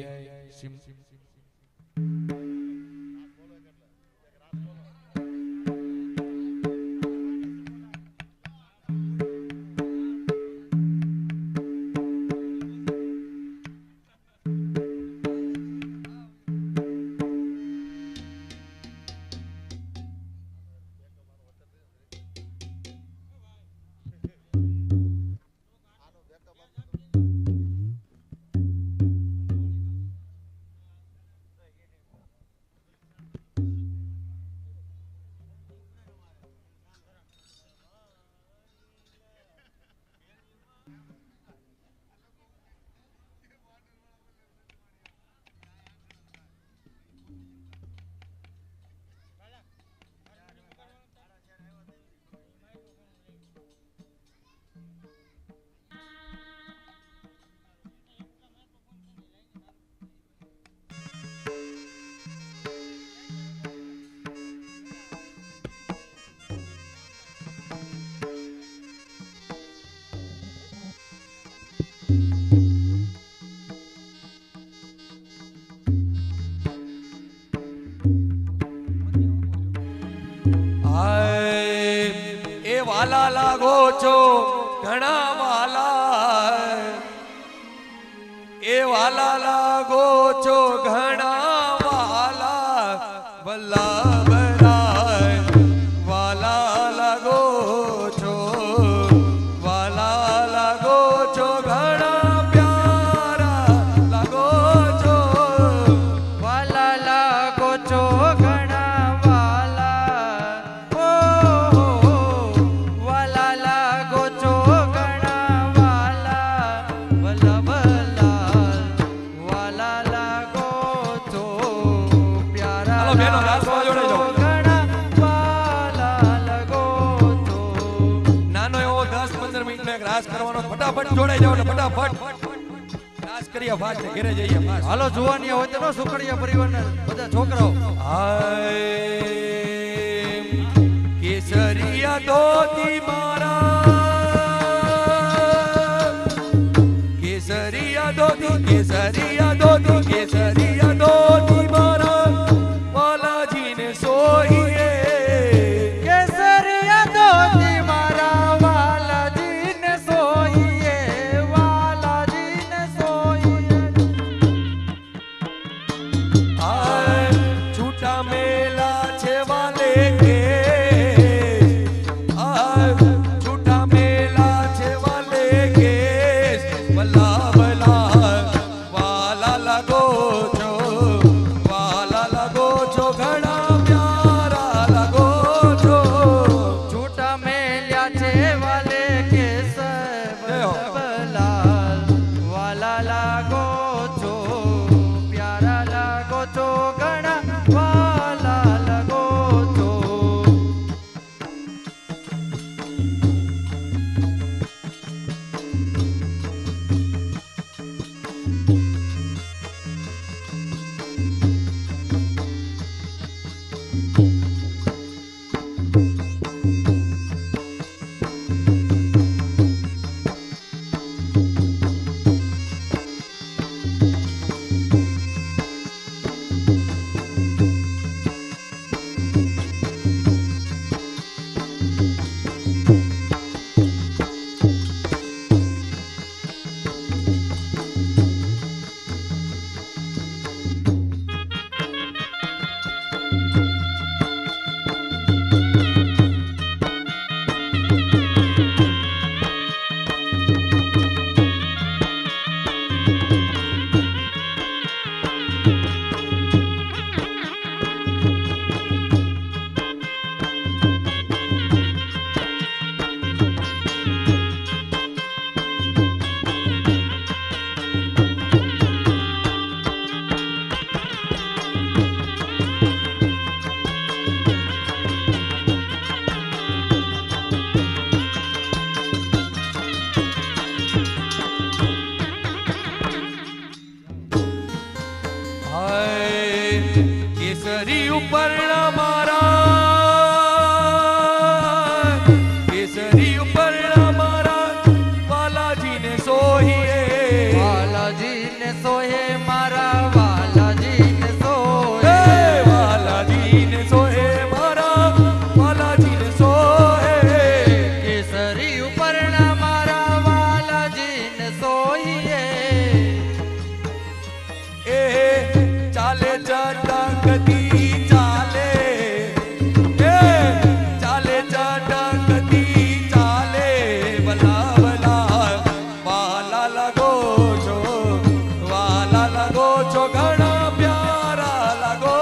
એ વાલા લાગો છો ઘણા વાલા, એ વાલા લાગો છો ઘણા વાલા, વલ્લભરાય વાલા લાગો છો, વાલા લાગો છો ઘણા પ્યારા લાગો છો, વાલા લાગો છો ઘણા વાલા, ઓ વાલા લાગો છો ઘણા વાલા, વલ્લભલાલ વાલા લાગો છો પ્યારા. હાલો બેનો, રાસમાં જોડાઈ જાઓ. ઘણા વાલા લાગો છો. નાનો એવો 10-15 મિનિટનો એક રાસ કરવાનો, ફટાફટ જોડાઈ જાઓ ને ફટાફટ રાસ કરીએ, ફાસ્ટ ઘરે જઈએ ફાસ્ટ. હાલો જુવાની હોય તો સુખડિયા પરિવારના બધા છોકરાઓ. હાય કેસરિયા ધોતી મારા, કેસરિયા ધોતી, કેસરિયા ધોતી, કેસરિયા ધોતી મારા, વાલાજીને સોહીએ, કેસરિયા ધોતી મારા વાલાજીને સોહીએ, વાલાજીને સોહીએ. હાય છૂટા મેલા છે વાલે કે, હાય છૂટા મેલા છે વાલે કે, વલ્લા વલ્લા વાલા લાગો છો, વાલા લાગો છો ઘણા પ્યારા લાગો છો. છૂટા મેલ્યા છે વાલે કેસર વલ્લભલાલ, વાલા લાગો છો પ્યારા લાગો છો ઘણા વાલા લાગો છો. હાય કેસરી ઉપરના મારા, કેસરી ઉપરના મારા, સોહે મારા વાલાજીને સોહે વાલાજીને સોહે મારા વાલાજીને સોહે કેસરી ઉપરના મારા વાલાજીને સોહીએ એ ચાલે ચટકતી ચાલે એ ચાલે ચટકતી ચાલે ભલા ભલા વાલા લાગો છો ઘણા પ્યારા લાગો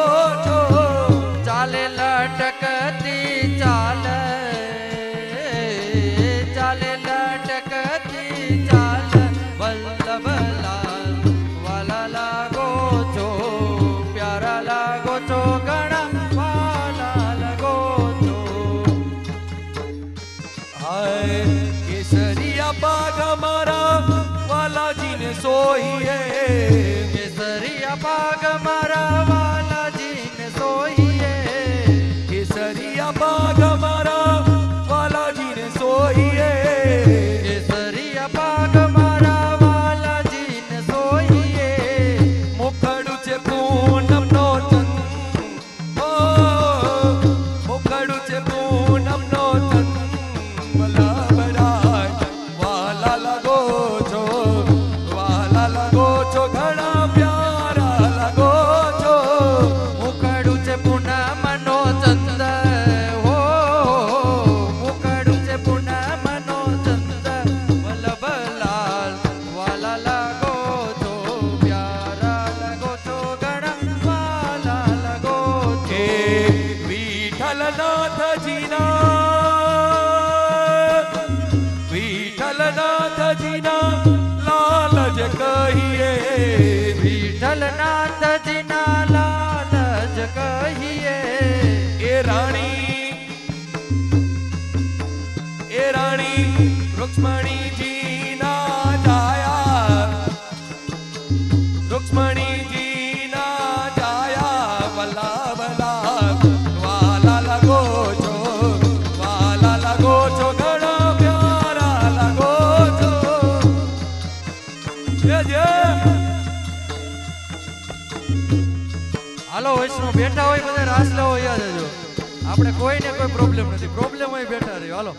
છો ચાલે લટકતી ચાલે ચાલે લટકતી ચાલે વલ્લભલાલ વાલા લાગો છો પ્યારા લાગો છો ઘણા વાલા લાગો છો હાય કેસરિયા બાગ મારા વાલાજીને સોહીએ કેસરિયા પાગ મારા વાલાજીને સોહીએ કેસરિયા બાગ મારા વાલાજીને સોહીએ કેસરિયા પાગ મારા વાલાજીને સોહીએ મુખડું છે પૂનમનો ચંદ ઓ મુખડું છે પૂનમનો ચંદ ભલા ભલા વાલા લાગો છો ઘણા પ્યારા લાગો છો મુખડું છે પૂનમનો ચંદ હો મુખડું છે પૂનમનો ચંદ વલ્લભલાલ વાલા લાગો છો પ્યારા લાગો છો ઘણા વાલા લાગો છો એ વિઠ્ઠલનાથજીના લાલ જ કહીએ વિઠ્ઠલનાથજીના લાલ જ કહીએ એ રાણી રુક્ષ્મણીજીના જાયા રુક્ષ્મણીજીના જાયા ભલા ભલા વાલા લાગો છો ઘણા પ્યારા લાગો છો હાલો વૈષ્ણવ બેઠા હોય બધા રાસ લેવો યાદ રહેજો આપણે કોઈને કોઈ પ્રોબ્લેમ નથી પ્રોબ્લેમ હોય બેઠા રહ્યો હાલો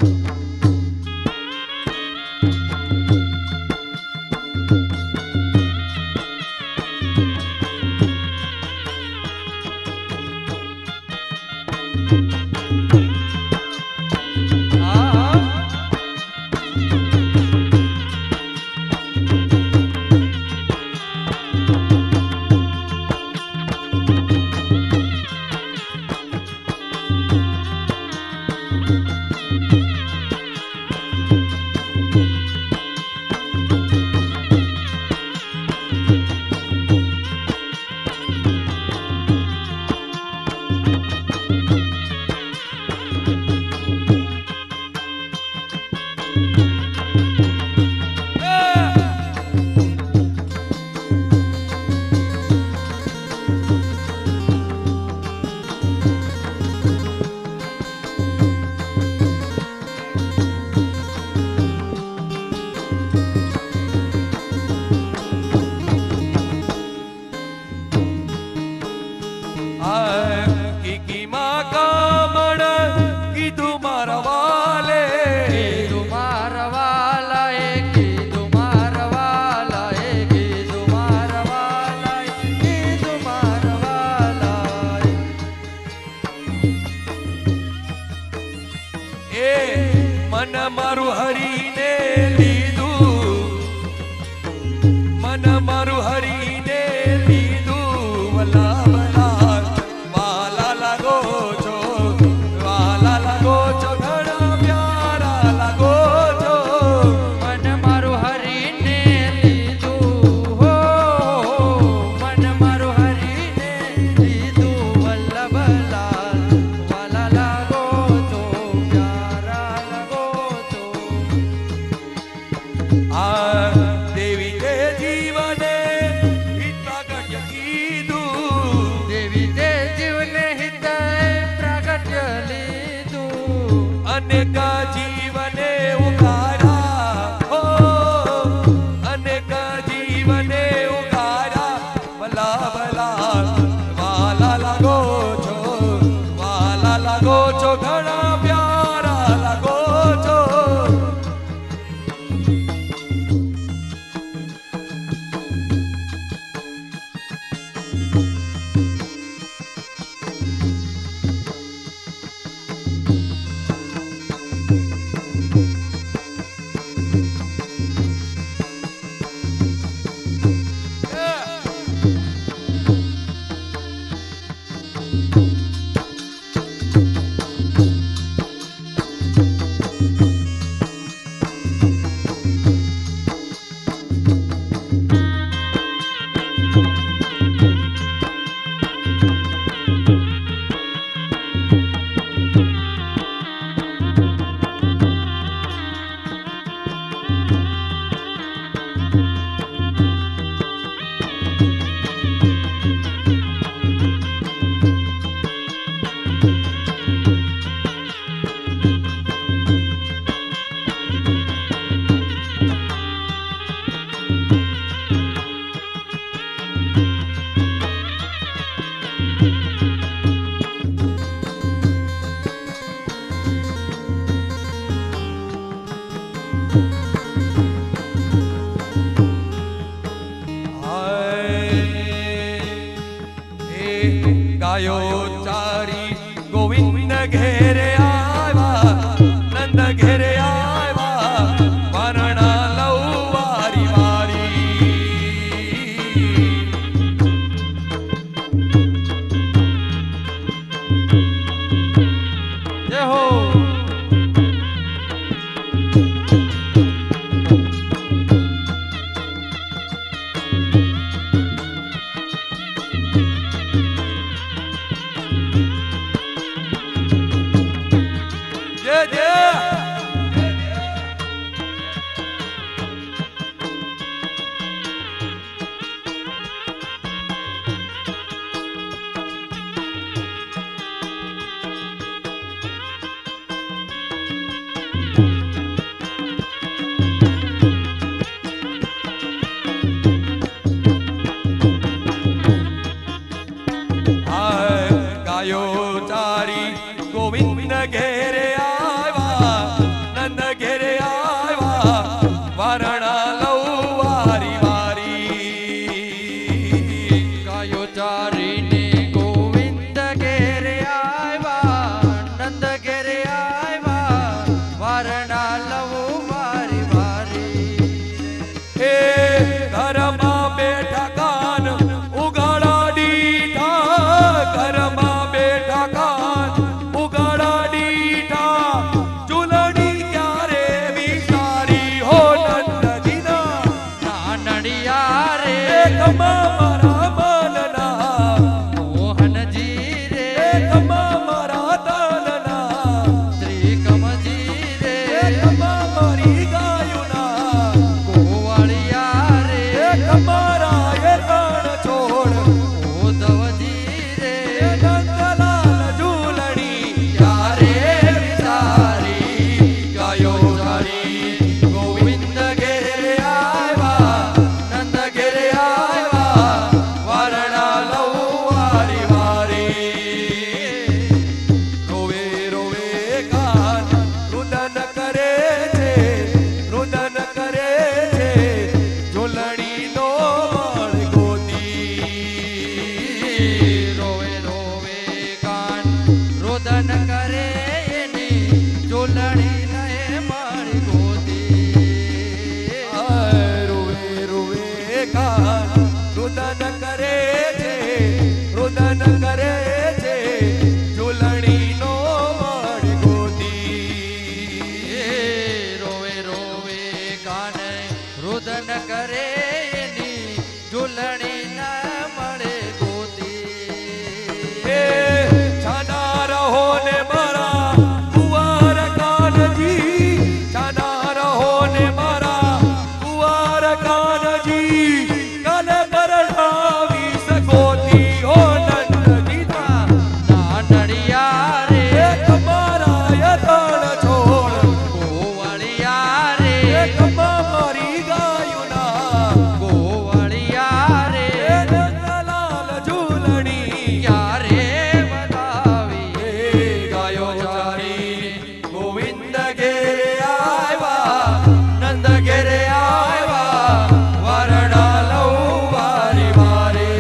મારું હરીને લીધું મન મારું હરીને લીધું વલા વલા વાલા લાગો છો ઘણા પ્યારા લાગો છો મન મારું હરીને લીધું હો મન મારું હરીને લીધું વલ્લભલાલ વાલા લાગો છો પ્યારા લાગો છો ગાયો ચારી ગોવિંદ ઘેરે આવ્યા નંદ ઘેરે આવ્યા વરણા લઉ વારી વારી જય હો જય જય ગાયો ચારી ગોવિંદ ઘેરે આવ્યા નંદ ઘેરે આવ્યા વરણા લઉ વારી વારી ગાયો ચારીને ગોવિંદ ઘેરે આવ્યા નંદ ઘેરે આવ્યા વારણા લવું મારી વારી હે ઘરમાં બેઠા કાન ઉગાડા દીઠા ઘરમાં બેઠા કાન ઉગાડા દીઠા ચૂલણી ક્યારે વિચારી હો નંદજીના નાનડિયા રે એકમાં મારા મનના મોહનજી રે એકમાં મારા તનના ત્રિકમજી રે એકમાં મારી ગાયુના ગોવાળિયા રે એક મારા એ રણ છોડ ઉદ્ધવજી રે નંદલાલ ઝૂલણી ત્યારે વિચારી ગાયો ચારી ગોવિંદ ઘેરે આવ્યા નંદ ઘેરે આવ્યા વરણા લઉ વારી વારી રોવે રોવે કાન રુદન કરે છે રુદન કરે છે ઝૂલણીનો મળ ગોતી રોવે રોવે કાન રોદન કરે એની ઝૂલણી નહે મારી ગોતી રોવે રોવે કાન રુદન કરે છે રુદન કરે છે ઝૂલણીનો મળ ગોતી રોવે રોવે કાન રોદન કરે એની ઝૂલણી ન મળે ગોતી એ છાના રહો ને મારા કુંવર કાનજી છાના રહો ને મારા કુંવર કાનજી કાલે પરણાવી સકોતી હો નંદજીના નાનડિયા રે એક મારા યતણ છોડ ગોવાળિયા રે એક મારી ગાયુના ગોવાળિયા રે એ નંદલાલ ઝૂલણી ક્યારે બનાવી હે ગાયો ચારી ગોવિંદ ઘેરે આવ્યા નંદ ઘેરે આવ્યા વરણા લઉ વારી વારી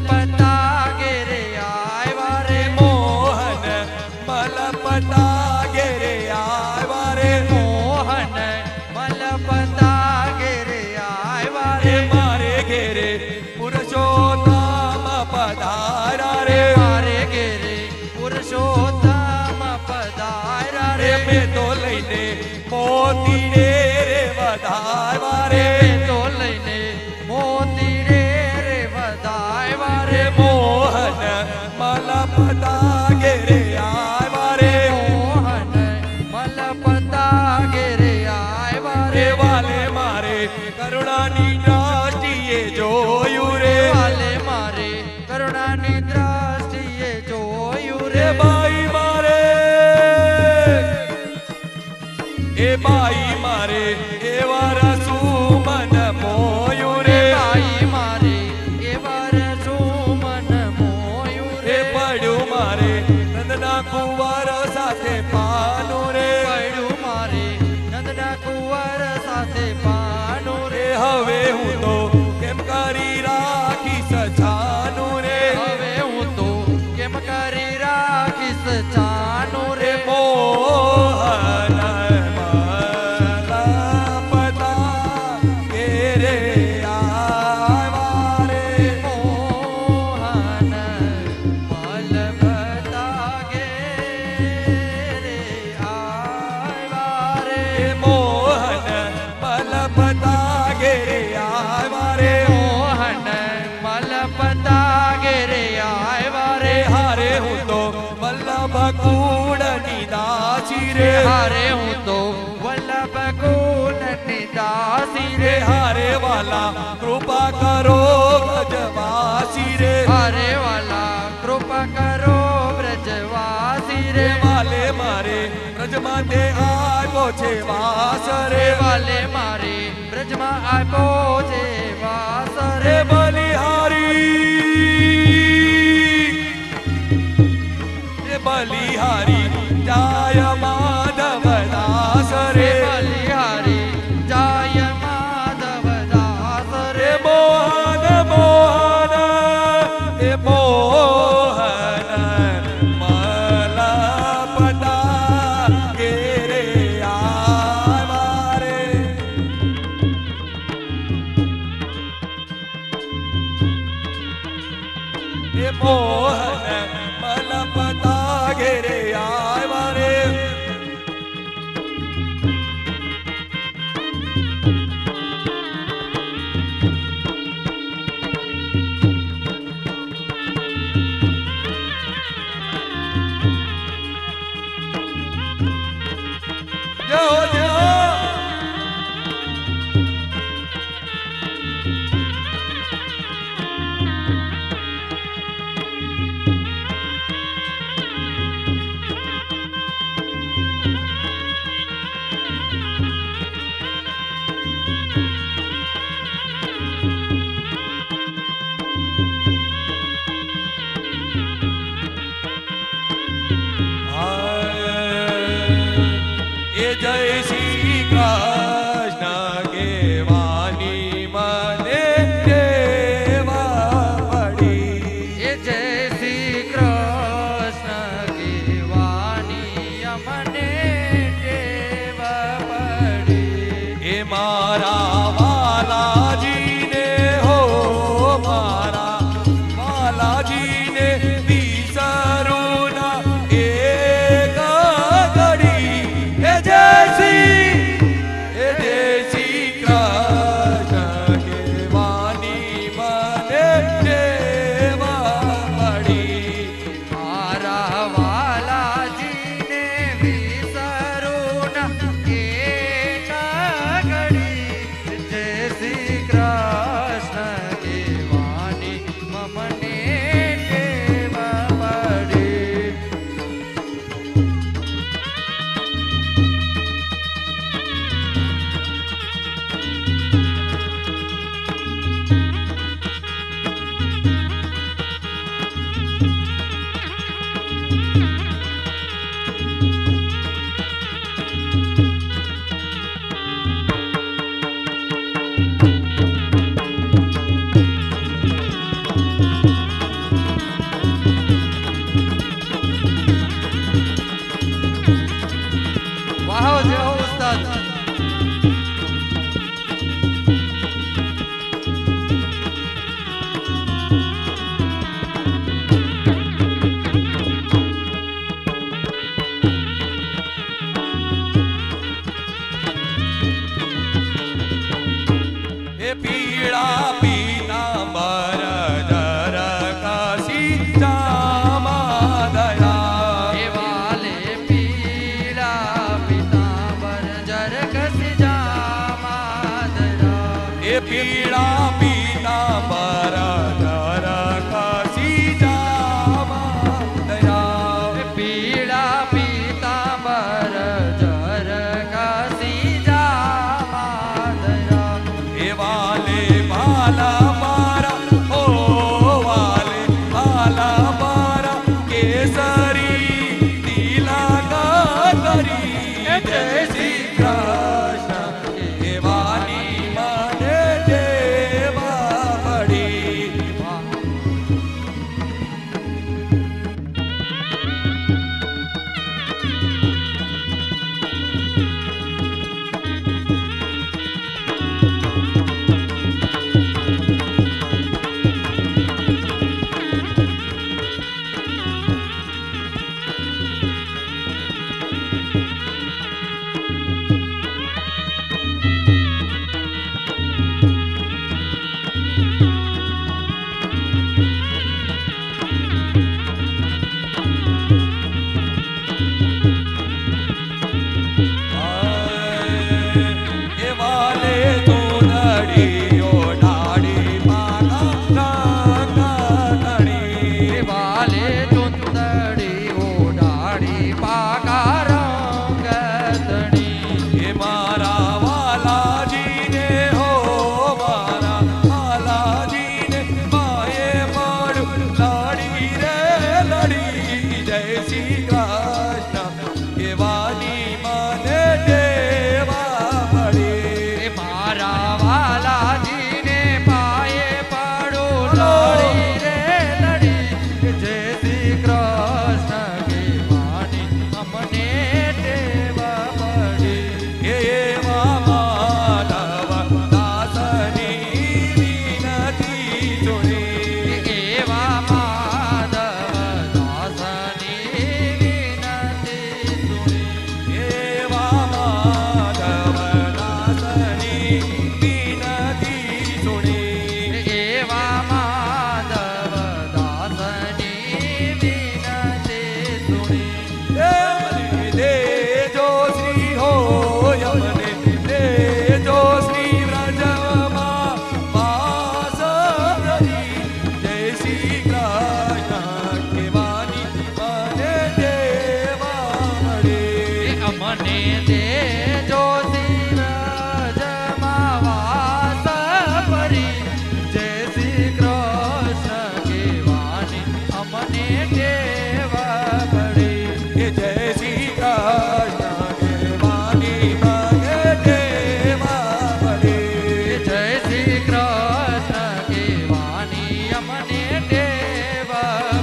મલપતા ઘેરે આવ્યા રે મોહન મલપતા ઘેરે આવ્યા રે મોહન મલપતા ઘેરે આવ્યા રે મારે ઘેરે પુરુષોત્તમ પધારા રે મારે ઘેરે પુરુષોત્તમ પધાર્યા રે મેં તો લઈને મોતી રે વધારવા રે તો લઈને મોતી રે વધાવ્યા રે મોહન મલપતા ઘેરે આવ્યા રે મોહન મલપતા ઘેરે આવ્યા રે વાલે મારે કરુણાની દ્રષ્ટિએ જોયું રે વાલે મારે કરુણાની દ્રષ્ટિએ જોયું રે બાઈ મારે એ બાઈ મારે એવા રસુ મન મોયું રે બાઈ મારે એવા રસું મન મોયું રે પડ્યું મારે નંદના કુંવર સાથે પાનું રે પડ્યું મારે નંદના કુંવર સાથે પાનું રે હવે હું તો કેમ કરી રાખીશ છાનું રે હવે હું તો કેમ કરી રાખીશ ચાનું રે મોહન મલપતા ઘેરે આવ્યા રે મોહન મલપતા ઘેરે આવ્યા રે મોહન મલપતા ઘેરે આવ્યા રે મોહન મલપતા ઘેરે આવ્યા રે હારે હું તો વલ્લભ કુળની દાસી રે હારે હું તો વલ્લભ કુળની દાસી રે હારે વાલા કૃપા કરો ગજવાસી રે હારે વાલા કૃપા કરો બ્રજવાસી રે વાલે મારે બ્રજમાં તે આવ્યો છે વાસ રે વાલે મારે બ્રજમાં આપ્યો છે વાસ રે રે બલિહારી જાય માધવ દાસ રે બલિહારી જાય માધવ દાસ રે મોહન મોહન એ મોહન મલપતા ઘેરે આવ્યા રે એ મોહન મલપતા ઘેરે આવ્યા રે જય હો જય હો એ જય શ્રી કૃષ્ણ કેવાની મને દેવા પડી એ જય શ્રી કૃષ્ણ કેવાની અમને ટેવ પડી એ મારા વાલાજીને હો મારા વાલાજીને વિસરું ના એક ઘડી એ જય શ્રી કૃષ્ણ કેવાની મને દેવા પડી મારા વાલાજીને વિસરું ન એક ઘડી જય શ્રી કૃષ્ણ કેવાની મમને ટેવ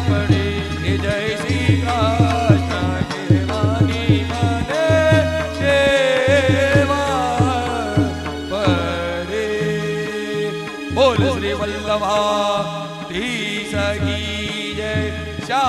પડે એ જય શ્રી કૃષ્ણ કહેવાની મને સેવા પડે. બોલ શ્રી વલ્લભા ધી સહી